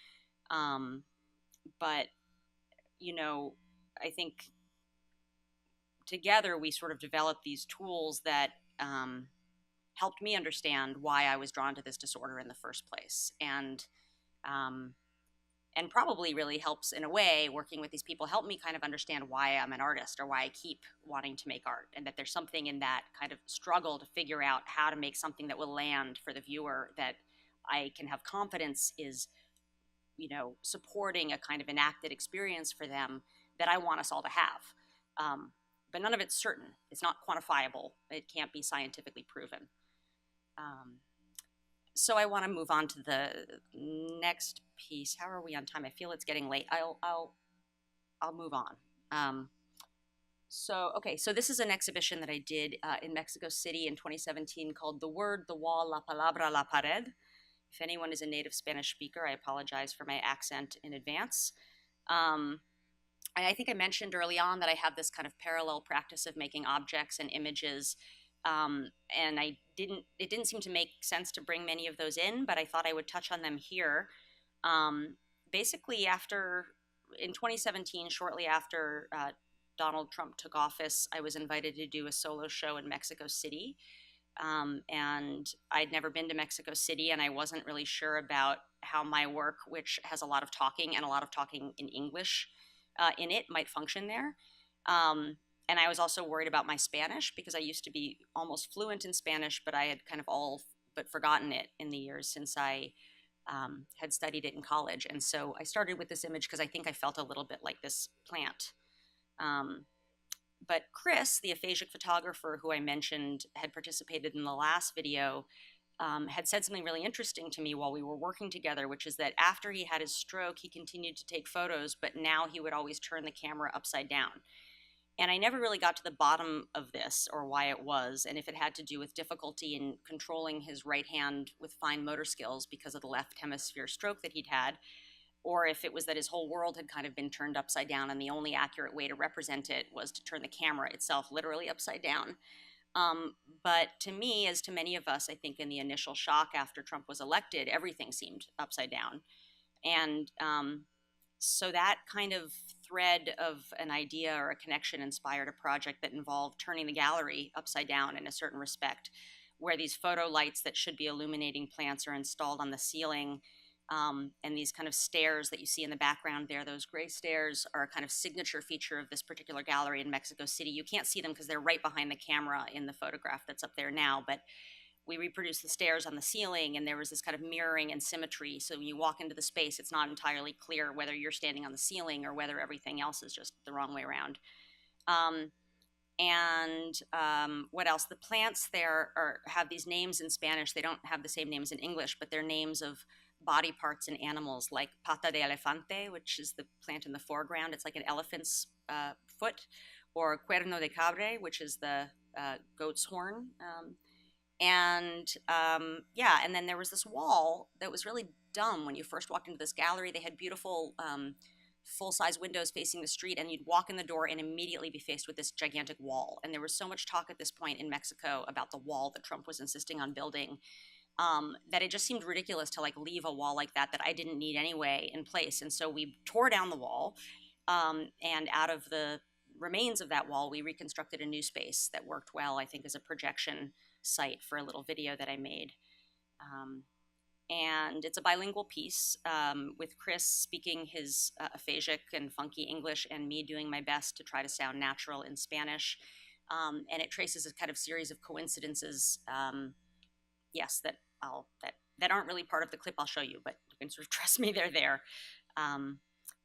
But, I think together we sort of developed these tools that helped me understand why I was drawn to this disorder in the first place. And probably really helps in a way, working with these people helped me kind of understand why I'm an artist or why I keep wanting to make art, and that there's something in that kind of struggle to figure out how to make something that will land for the viewer, that I can have confidence is, supporting a kind of enacted experience for them that I want us all to have. But none of it's certain. It's not quantifiable. It can't be scientifically proven. So I want to move on to the next piece. How are we on time? I feel it's getting late. I'll move on. So this is an exhibition that I did in Mexico City in 2017 called The Word, the Wall, La Palabra, La Pared. If anyone is a native Spanish speaker, I apologize for my accent in advance. I think I mentioned early on that I have this kind of parallel practice of making objects and images, and it didn't seem to make sense to bring many of those in, but I thought I would touch on them here. Basically, in 2017, shortly after Donald Trump took office, I was invited to do a solo show in Mexico City. And I'd never been to Mexico City, and I wasn't really sure about how my work, which has a lot of talking and a lot of talking in English in it, might function there. And I was also worried about my Spanish, because I used to be almost fluent in Spanish, but I had kind of all but forgotten it in the years since I had studied it in college. And so I started with this image because I think I felt a little bit like this plant. But Chris, the aphasic photographer who I mentioned had participated in the last video, had said something really interesting to me while we were working together, which is that after he had his stroke, he continued to take photos, but now he would always turn the camera upside down. And I never really got to the bottom of this, or why it was, and if it had to do with difficulty in controlling his right hand with fine motor skills because of the left hemisphere stroke that he'd had, or if it was that his whole world had kind of been turned upside down and the only accurate way to represent it was to turn the camera itself literally upside down. But to me, as to many of us, I think in the initial shock after Trump was elected, everything seemed upside down. And so that kind of thread of an idea or a connection inspired a project that involved turning the gallery upside down in a certain respect, where these photo lights that should be illuminating plants are installed on the ceiling. And these kind of stairs that you see in the background there, those gray stairs, are a kind of signature feature of this particular gallery in Mexico City. You can't see them because they're right behind the camera in the photograph that's up there now, but we reproduced the stairs on the ceiling, and there was this kind of mirroring and symmetry. So when you walk into the space, it's not entirely clear whether you're standing on the ceiling or whether everything else is just the wrong way around. And what else? The plants there have these names in Spanish. They don't have the same names in English, but they're names of body parts in animals, like pata de elefante, which is the plant in the foreground. It's like an elephant's foot, or cuerno de cabre, which is the goat's horn. Yeah, and then there was this wall that was really dumb. When you first walked into this gallery, they had beautiful full-size windows facing the street, and you'd walk in the door and immediately be faced with this gigantic wall. And there was so much talk at this point in Mexico about the wall that Trump was insisting on building, that it just seemed ridiculous to like leave a wall like that I didn't need anyway in place. And so we tore down the wall, and out of the remains of that wall, we reconstructed a new space that worked well, I think, as a projection site for a little video that I made. And it's a bilingual piece, with Chris speaking his aphasic and funky English and me doing my best to try to sound natural in Spanish. And it traces a kind of series of coincidences, yes, that aren't really part of the clip I'll show you, but you can sort of trust me, they're there.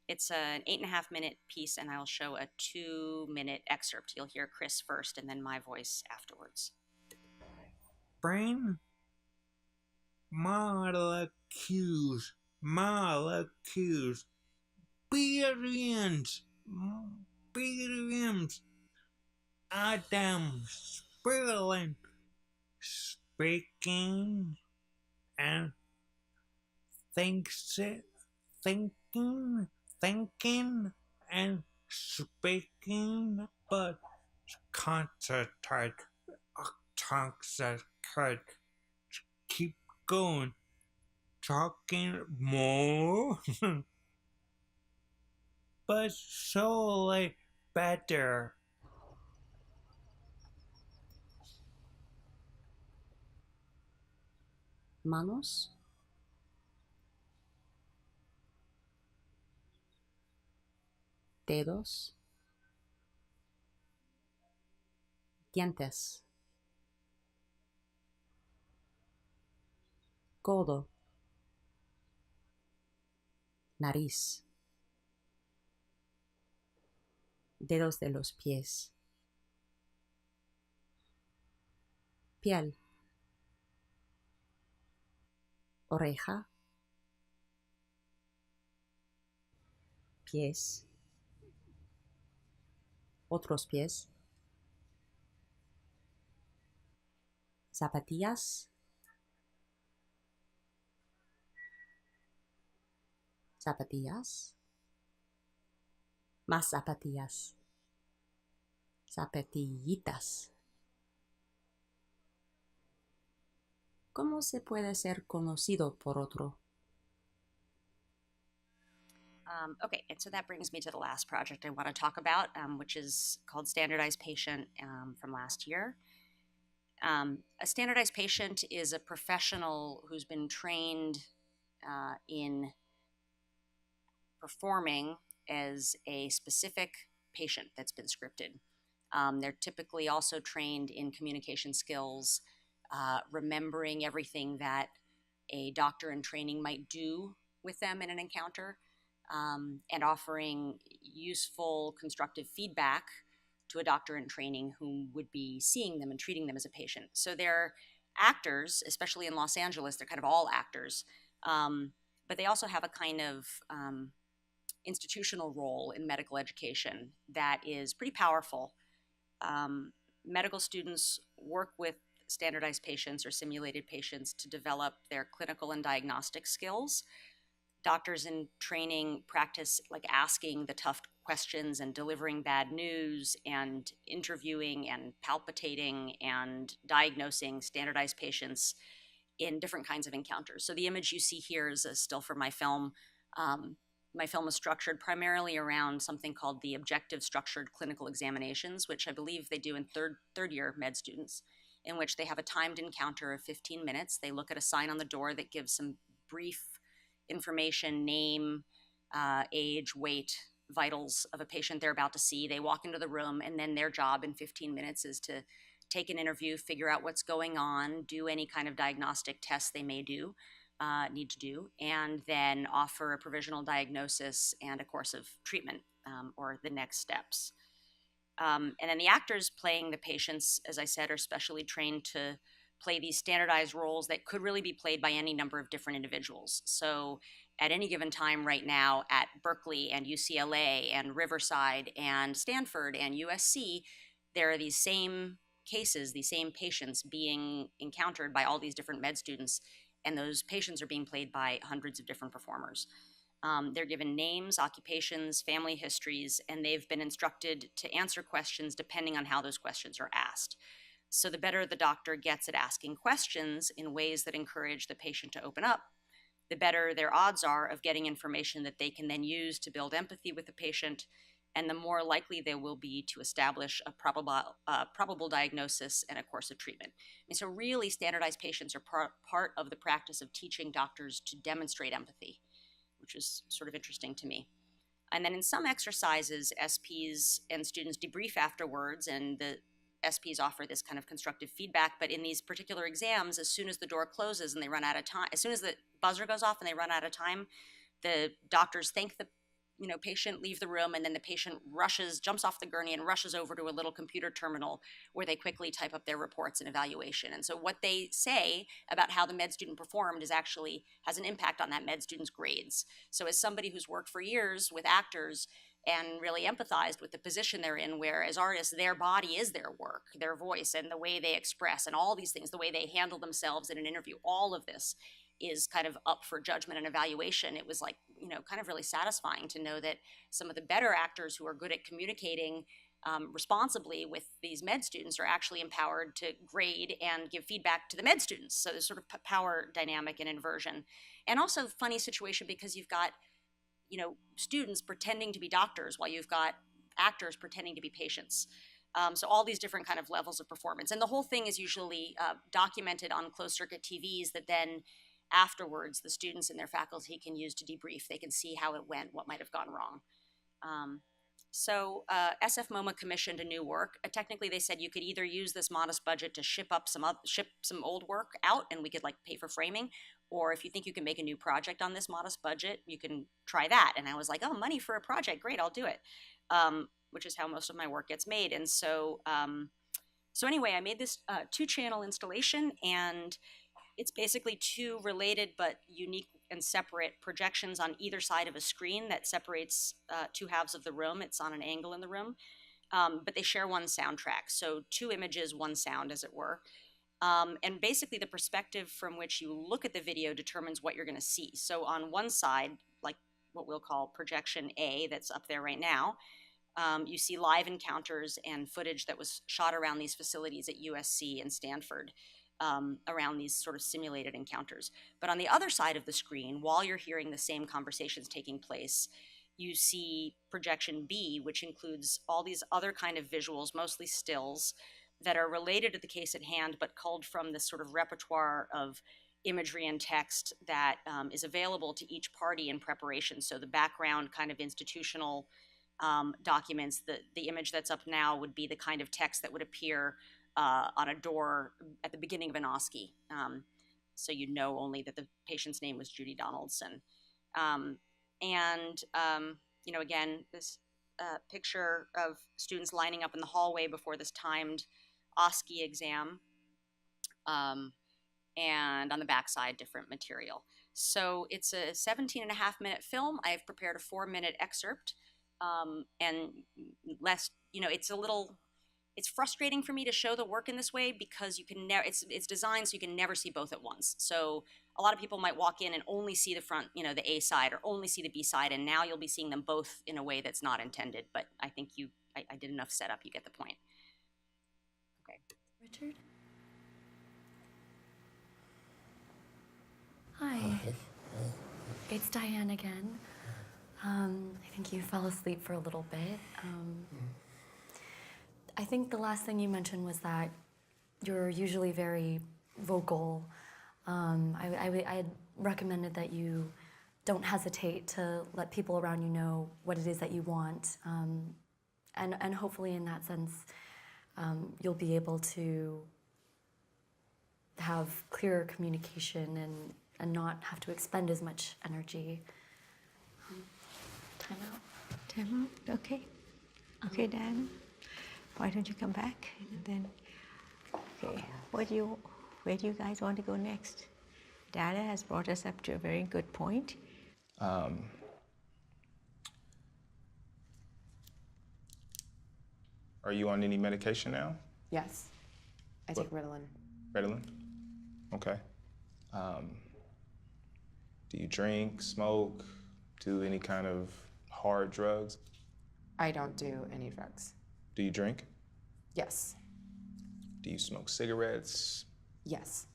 It's an 8.5-minute piece, and I'll show a 2-minute excerpt. You'll hear Chris first and then my voice afterwards. Brain? Molecules, billions, atoms, spiraling, speaking, and thinking, and speaking, but concentrate, keep going, talking more, but slowly better. Manos, dedos, dientes, codo, nariz, dedos de los pies, piel, oreja, pies, otros pies, zapatillas, zapatillas, más zapatillas, zapatillitas. ¿Cómo se puede ser conocido por otro? Okay, and so that brings me to the last project I want to talk about, which is called Standardized Patient, from last year. A standardized patient is a professional who's been trained in performing as a specific patient that's been scripted. They're typically also trained in communication skills, remembering everything that a doctor in training might do with them in an encounter, and offering useful, constructive feedback to a doctor in training who would be seeing them and treating them as a patient. So they're actors, especially in Los Angeles, they're kind of all actors, but they also have a kind of institutional role in medical education that is pretty powerful. Medical students work with standardized patients or simulated patients to develop their clinical and diagnostic skills. Doctors in training practice like asking the tough questions and delivering bad news and interviewing and palpitating and diagnosing standardized patients in different kinds of encounters. So the image you see here is a still from my film. My film is structured primarily around something called the objective structured clinical examinations, which I believe they do in third year med students, in which they have a timed encounter of 15 minutes. They look at a sign on the door that gives some brief information, name, age, weight, vitals of a patient they're about to see. They walk into the room, and then their job in 15 minutes is to take an interview, figure out what's going on, do any kind of diagnostic tests they may need to do, and then offer a provisional diagnosis and a course of treatment, or the next steps. And then the actors playing the patients, as I said, are specially trained to play these standardized roles that could really be played by any number of different individuals. So at any given time right now at Berkeley and UCLA and Riverside and Stanford and USC, there are these same cases, these same patients being encountered by all these different med students, and those patients are being played by hundreds of different performers. They're given names, occupations, family histories, and they've been instructed to answer questions depending on how those questions are asked. So the better the doctor gets at asking questions in ways that encourage the patient to open up, the better their odds are of getting information that they can then use to build empathy with the patient, and the more likely they will be to establish a probable diagnosis and a course of treatment. And so really standardized patients are part of the practice of teaching doctors to demonstrate empathy, which is sort of interesting to me. And then in some exercises, SPs and students debrief afterwards, and the SPs offer this kind of constructive feedback. But in these particular exams, as soon as the door closes and they run out of time, as soon as the buzzer goes off and they run out of time, the doctors thank the patient, leave the room, and then the patient jumps off the gurney and rushes over to a little computer terminal where they quickly type up their reports and evaluation. And so what they say about how the med student performed actually has an impact on that med student's grades. So as somebody who's worked for years with actors and really empathized with the position they're in, where as artists, their body is their work, their voice, and the way they express, and all these things, the way they handle themselves in an interview, all of this is kind of up for judgment and evaluation. It was like, kind of really satisfying to know that some of the better actors who are good at communicating responsibly with these med students are actually empowered to grade and give feedback to the med students. So there's sort of power dynamic and inversion. And also funny situation because you've got, students pretending to be doctors while you've got actors pretending to be patients. So all these different kind of levels of performance. And the whole thing is usually documented on closed circuit TVs that then afterwards the students and their faculty can use to debrief. They can see how it went, what might have gone wrong. So SF MoMA commissioned a new work. Technically, they said you could either use this modest budget to ship some old work out, and we could pay for framing, or if you think you can make a new project on this modest budget, you can try that. And I was like, oh, money for a project, great, I'll do it. Which is how most of my work gets made. And so, anyway, I made this 2-channel installation, and it's basically 2 related but unique and separate projections on either side of a screen that separates 2 halves of the room. It's on an angle in the room, but they share one soundtrack. So 2 images, 1 sound, as it were. And basically the perspective from which you look at the video determines what you're going to see. So on one side, like what we'll call projection A, that's up there right now, you see live encounters and footage that was shot around these facilities at USC and Stanford. Around these sort of simulated encounters. But on the other side of the screen, while you're hearing the same conversations taking place, you see projection B, which includes all these other kind of visuals, mostly stills, that are related to the case at hand, but culled from this sort of repertoire of imagery and text that is available to each party in preparation. So the background kind of institutional documents, the image that's up now would be the kind of text that would appear on a door at the beginning of an OSCE. So you know only that the patient's name was Judy Donaldson. Again, this picture of students lining up in the hallway before this timed OSCE exam. And on the backside, different material. So it's a 17.5-minute film. I've prepared a 4-minute excerpt. And less, it's frustrating for me to show the work in this way because you can never, it's designed so you can never see both at once. So a lot of people might walk in and only see the front, the A side, or only see the B side, and now you'll be seeing them both in a way that's not intended. But I think I did enough setup, you get the point. Okay. Richard? Hi. It's Diane again. I think you fell asleep for a little bit. I think the last thing you mentioned was that you're usually very vocal. I had recommended that you don't hesitate to let people around you know what it is that you want. And hopefully in that sense, you'll be able to have clearer communication and not have to expend as much energy. Time out. Time out? Okay. Okay, Dan. why don't you come back? And then, okay, where do you guys want to go next? Dada has brought us up to a very good point. Are you on any medication now? Yes. I take Ritalin. Ritalin? Okay. Do you drink, smoke, do any kind of hard drugs? I don't do any drugs. Do you drink? Yes. Do you smoke cigarettes? Yes.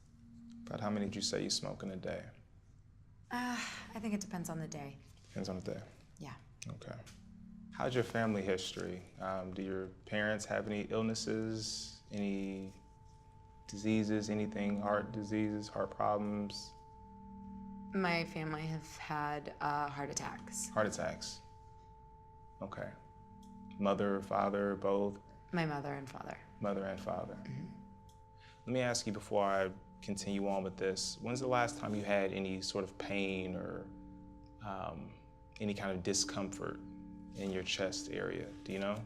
About how many did you say you smoke in a day? I think it depends on the day. Depends on the day. Yeah. Okay. How's your family history? Do your parents have any illnesses, any diseases, anything, heart diseases, heart problems? My family have had heart attacks. Heart attacks. Okay. Mother, father, both? My mother and father. Mother and father. Let me ask you before I continue on with this, when's the last time you had any sort of pain or any kind of discomfort in your chest area? Do you know?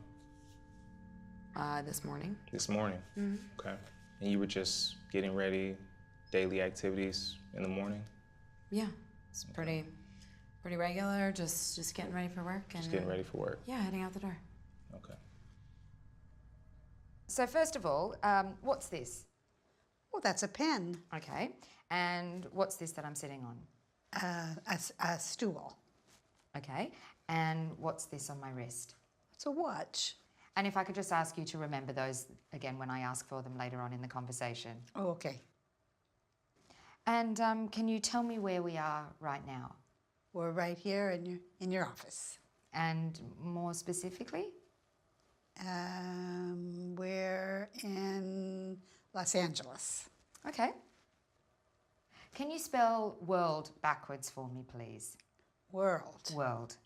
This morning. This morning? Okay. And you were just getting ready, daily activities in the morning? Yeah, it's pretty regular, just getting ready for work. And just getting ready for work? Yeah, heading out the door. Okay. So first of all, what's this? Well, that's a pen. Okay. And what's this that I'm sitting on? A stool. Okay. And what's this on my wrist? It's a watch. And if I could just ask you to remember those again when I ask for them later on in the conversation. Oh, okay. And can you tell me where we are right now? We're right here in your office. And more specifically? We're in Los Angeles. Okay. Can you spell world backwards for me, please? World. World.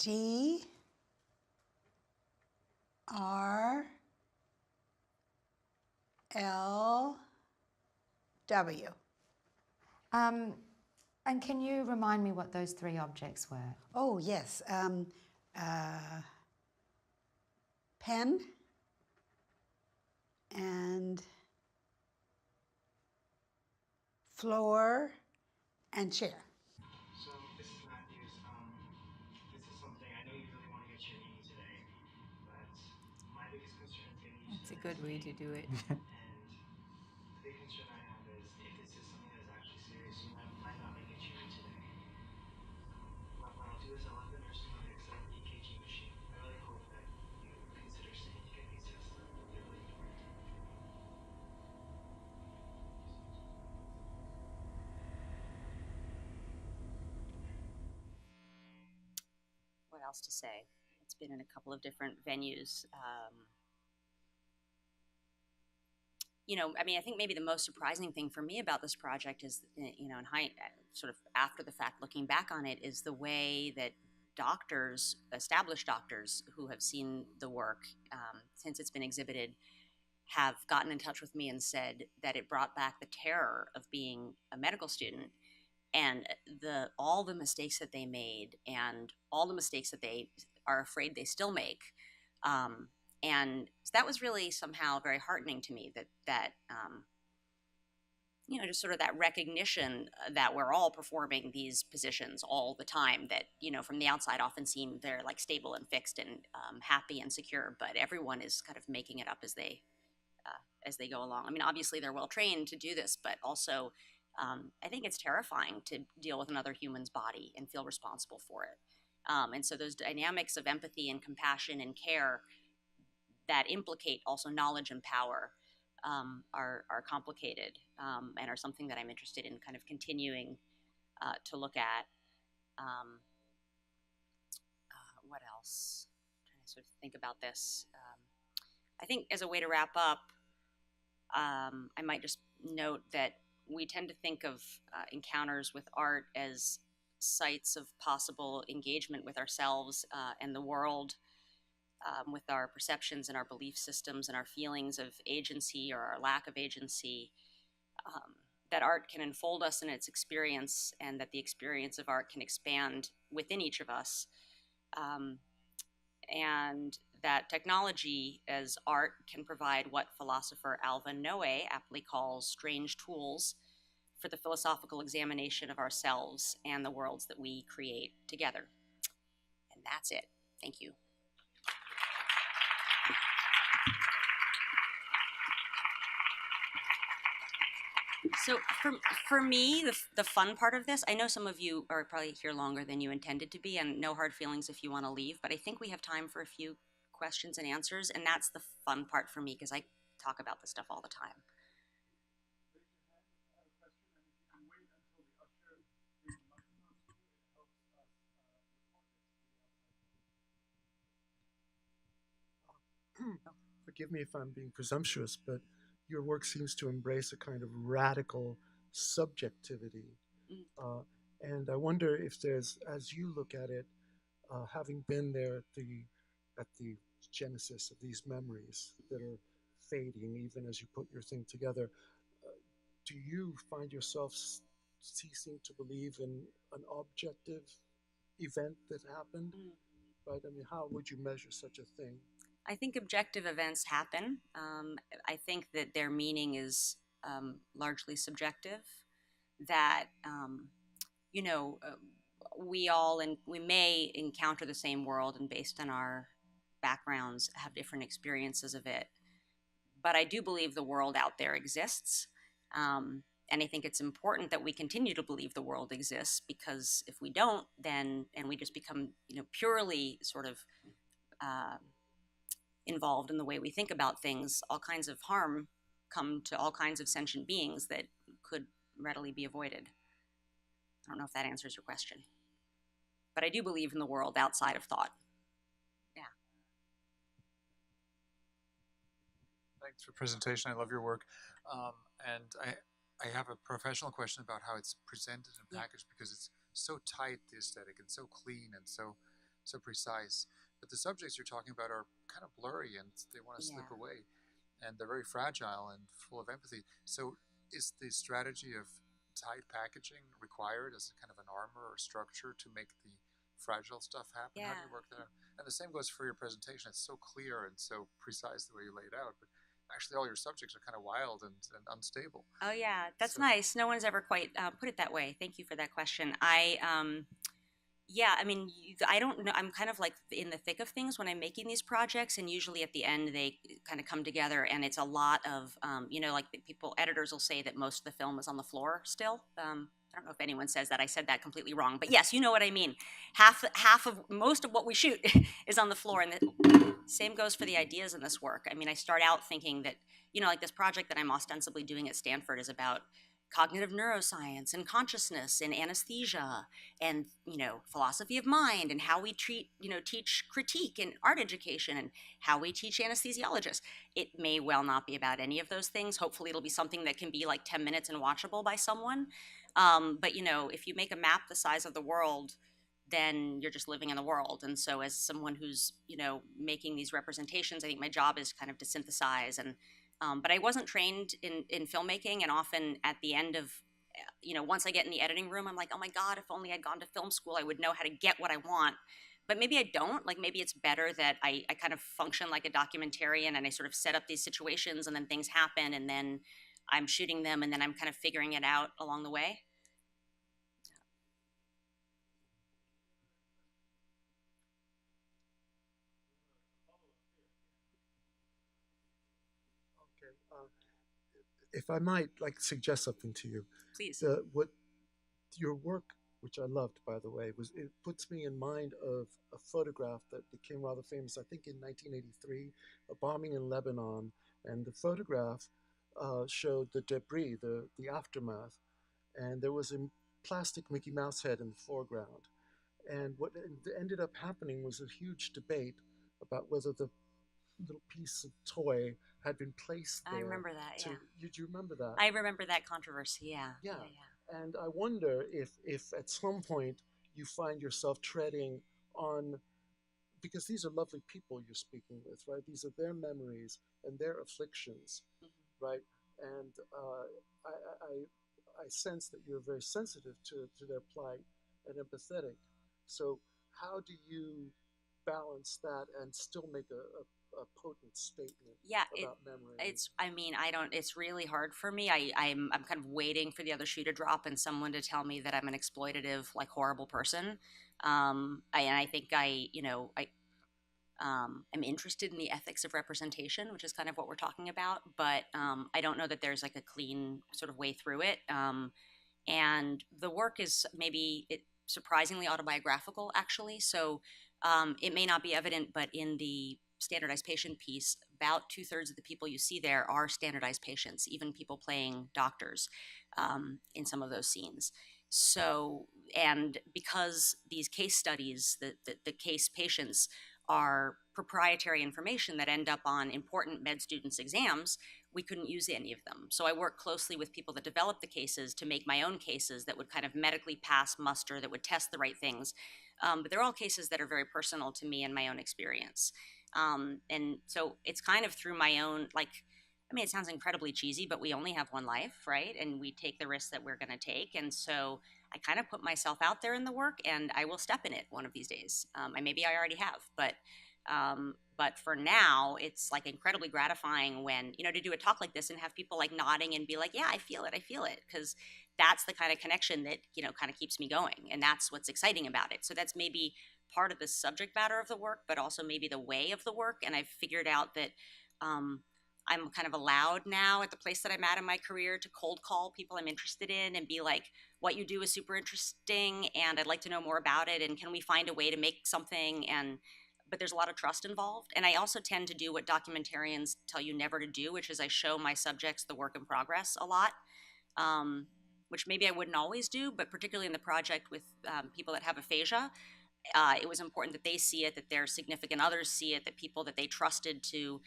D R L W. And can you remind me what those three objects were? Oh, yes. Pen and floor and chair. So, Mrs. Matthews, this is something I know you really want to get your knee today, but my biggest concern is getting you. That's a good way to do it. And the big concern I have is if this is something that's actually serious, you might not make it your knee today. What I'll do is I'll have the nurse come and accept the EKG machine. I really hope that you consider staying to get these tests done. They're really important. What else to say? It's been in a couple of different venues. I think maybe the most surprising thing for me about this project is, sort of after the fact, looking back on it, is the way that doctors, established doctors who have seen the work since it's been exhibited, have gotten in touch with me and said that it brought back the terror of being a medical student and all the mistakes that they made and all the mistakes that they are afraid they still make. And that was really somehow very heartening to me, that just sort of that recognition that we're all performing these positions all the time that, from the outside often seem they're like stable and fixed and happy and secure, but everyone is kind of making it up as they go along. I mean, obviously they're well trained to do this, but also I think it's terrifying to deal with another human's body and feel responsible for it. And so those dynamics of empathy and compassion and care that implicate also knowledge and power are complicated and are something that I'm interested in kind of continuing to look at. What else? I'm trying to sort of think about this. I think as a way to wrap up, I might just note that we tend to think of encounters with art as sites of possible engagement with ourselves and the world, with our perceptions and our belief systems and our feelings of agency or our lack of agency, that art can enfold us in its experience and that the experience of art can expand within each of us. and that technology as art can provide what philosopher Alva Noe aptly calls strange tools for the philosophical examination of ourselves and the worlds that we create together. And that's it. Thank you. So for me, the fun part of this, I know some of you are probably here longer than you intended to be, and no hard feelings if you want to leave, but I think we have time for a few questions and answers, and that's the fun part for me because I talk about this stuff all the time. Forgive me if I'm being presumptuous, but your work seems to embrace a kind of radical subjectivity. And I wonder if there's, as you look at it, having been there at the genesis of these memories that are fading even as you put your thing together, do you find yourself ceasing to believe in an objective event that happened? Right? I mean, how would you measure such a thing? I think objective events happen. I think that their meaning is largely subjective. That we may encounter the same world, and based on our backgrounds, have different experiences of it. But I do believe the world out there exists, and I think it's important that we continue to believe the world exists, because if we don't, then we just become purely sort of involved in the way we think about things, all kinds of harm come to all kinds of sentient beings that could readily be avoided. I don't know if that answers your question, but I do believe in the world outside of thought. Yeah. Thanks for the presentation. I love your work. And I have a professional question about how it's presented and packaged, because it's so tight, the aesthetic, and so clean and so precise. But the subjects you're talking about are kind of blurry, and they want to slip away. And they're very fragile and full of empathy. So is the strategy of tight packaging required as a kind of an armor or structure to make the fragile stuff happen? Yeah. How do you work that out? And the same goes for your presentation. It's so clear and so precise the way you lay it out. But actually all your subjects are kind of wild and unstable. Oh yeah, that's nice. No one's ever quite put it that way. Thank you for that question. Yeah, I mean, I don't know. I'm kind of like in the thick of things when I'm making these projects, and usually at the end they kind of come together, and it's a lot of, like editors will say that most of the film is on the floor still. I don't know if anyone says that. I said that completely wrong, but yes, you know what I mean. Most of what we shoot is on the floor, and the same goes for the ideas in this work. I mean, I start out thinking that, like this project that I'm ostensibly doing at Stanford is about cognitive neuroscience and consciousness and anesthesia and philosophy of mind and how we teach critique in art education and how we teach anesthesiologists. It may well not be about any of those things. Hopefully it'll be something that can be like 10 minutes and watchable by someone. But if you make a map the size of the world, then you're just living in the world. And so as someone who's making these representations, I think my job is kind of to synthesize. And but I wasn't trained in filmmaking, and often at the end of, once I get in the editing room, I'm like, oh my God, if only I'd gone to film school, I would know how to get what I want. But maybe I don't. Like maybe it's better that I kind of function like a documentarian, and I sort of set up these situations, and then things happen, and then I'm shooting them, and then I'm kind of figuring it out along the way. If I might suggest something to you. Please. What your work, which I loved, by the way, it puts me in mind of a photograph that became rather famous, I think in 1983, a bombing in Lebanon, and the photograph showed the debris, the aftermath, and there was a plastic Mickey Mouse head in the foreground. And what ended up happening was a huge debate about whether the little piece of toy had been placed there. I remember that, yeah. Did you remember that? I remember that controversy, yeah. Yeah. And I wonder if at some point you find yourself treading on, because these are lovely people you're speaking with, right? These are their memories and their afflictions, right? And I sense that you're very sensitive to their plight and empathetic. So how do you balance that and still make a potent statement Yeah, about memory. It's really hard for me. I'm kind of waiting for the other shoe to drop and someone to tell me that I'm an exploitative, like horrible person. And I think I'm interested in the ethics of representation, which is kind of what we're talking about, but I don't know that there's like a clean sort of way through it. And the work is surprisingly autobiographical, actually. So it may not be evident, but in the standardized patient piece, about 2/3 of the people you see there are standardized patients, even people playing doctors in some of those scenes. So, and because these case studies, the case patients are proprietary information that end up on important med students' exams, we couldn't use any of them. So I work closely with people that develop the cases to make my own cases that would kind of medically pass muster, that would test the right things. But they're all cases that are very personal to me and my own experience. And so it's kind of through my own, it sounds incredibly cheesy, but we only have one life, right? And we take the risks that we're going to take. And so I kind of put myself out there in the work, and I will step in it one of these days. Maybe I already have, but for now, it's like incredibly gratifying when, to do a talk like this and have people like nodding and be like, yeah, I feel it. Because that's the kind of connection that, kind of keeps me going. And that's what's exciting about it. So that's maybe part of the subject matter of the work, but also maybe the way of the work. And I've figured out that I'm kind of allowed now at the place that I'm at in my career to cold call people I'm interested in and be like, what you do is super interesting and I'd like to know more about it, and can we find a way to make something? But there's a lot of trust involved. And I also tend to do what documentarians tell you never to do, which is I show my subjects the work in progress a lot, which maybe I wouldn't always do, but particularly in the project with people that have aphasia, it was important that they see it, that their significant others see it, that people that they trusted to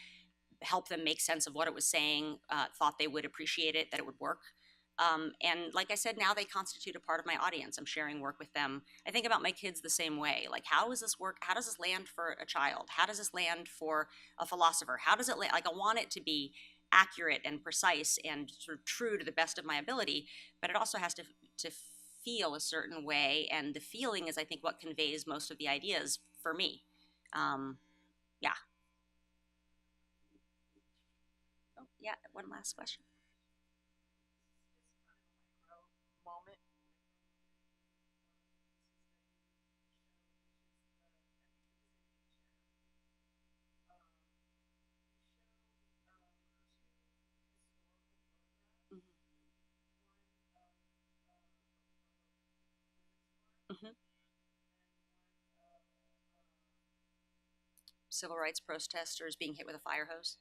help them make sense of what it was saying thought they would appreciate it, that it would work. And like I said, now they constitute a part of my audience. I'm sharing work with them. I think about my kids the same way. Like, how does this work? How does this land for a child? How does this land for a philosopher? How does it land? Like, I want it to be accurate and precise and sort of true to the best of my ability, but it also has to feel a certain way. And the feeling is, I think, what conveys most of the ideas for me. Yeah. Oh, yeah. One last question. Mm-hmm. Civil rights protesters being hit with a fire hose,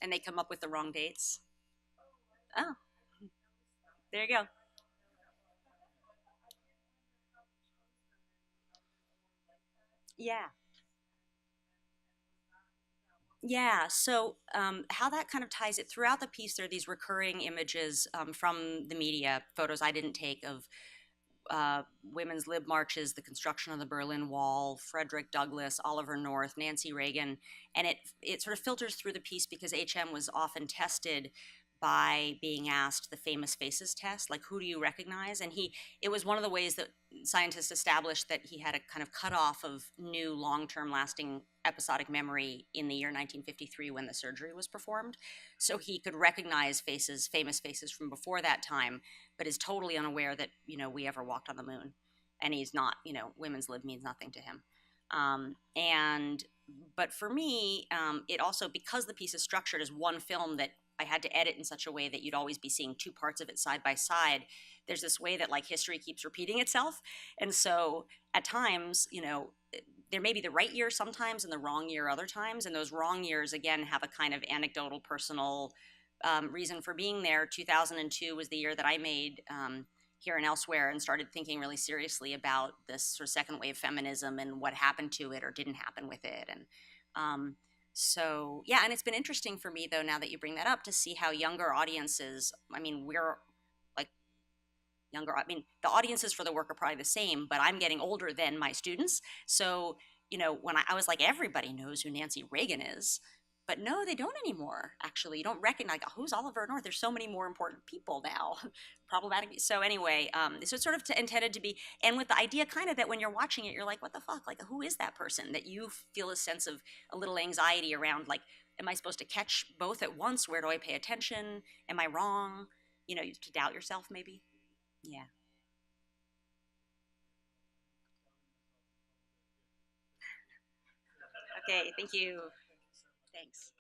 and they come up with the wrong dates. Oh, there you go. Yeah. Yeah, so how that kind of ties it throughout the piece, there are these recurring images from the media, photos I didn't take of women's lib marches, the construction of the Berlin Wall, Frederick Douglass, Oliver North, Nancy Reagan, and it sort of filters through the piece because HM was often tested by being asked the famous faces test, like who do you recognize? And it was one of the ways that scientists established that he had a kind of cutoff of new long-term lasting episodic memory in the year 1953 when the surgery was performed. So he could recognize faces, famous faces from before that time, but is totally unaware that, we ever walked on the moon. And he's not, women's lib means nothing to him. But for me, it also, because the piece is structured as one film that I had to edit in such a way that you'd always be seeing two parts of it side by side, there's this way that like history keeps repeating itself. And so at times, there may be the right year sometimes and the wrong year other times. And those wrong years, again, have a kind of anecdotal, personal reason for being there. 2002 was the year that I made Here and Elsewhere and started thinking really seriously about this sort of second wave feminism and what happened to it or didn't happen with it. And so, yeah, and it's been interesting for me, though, now that you bring that up, to see how younger audiences, we're like younger, the audiences for the work are probably the same, but I'm getting older than my students. So, when I was like, everybody knows who Nancy Reagan is, But no, they don't anymore. Actually, you don't recognize, like, who's Oliver North? There's so many more important people now. Problematic. So anyway, so it's sort of intended to be, and with the idea kind of that when you're watching it, you're like, what the fuck? Like, who is that person? That you feel a sense of a little anxiety around, like, am I supposed to catch both at once? Where do I pay attention? Am I wrong? You know, to doubt yourself maybe. Yeah. Okay, thank you. Thanks.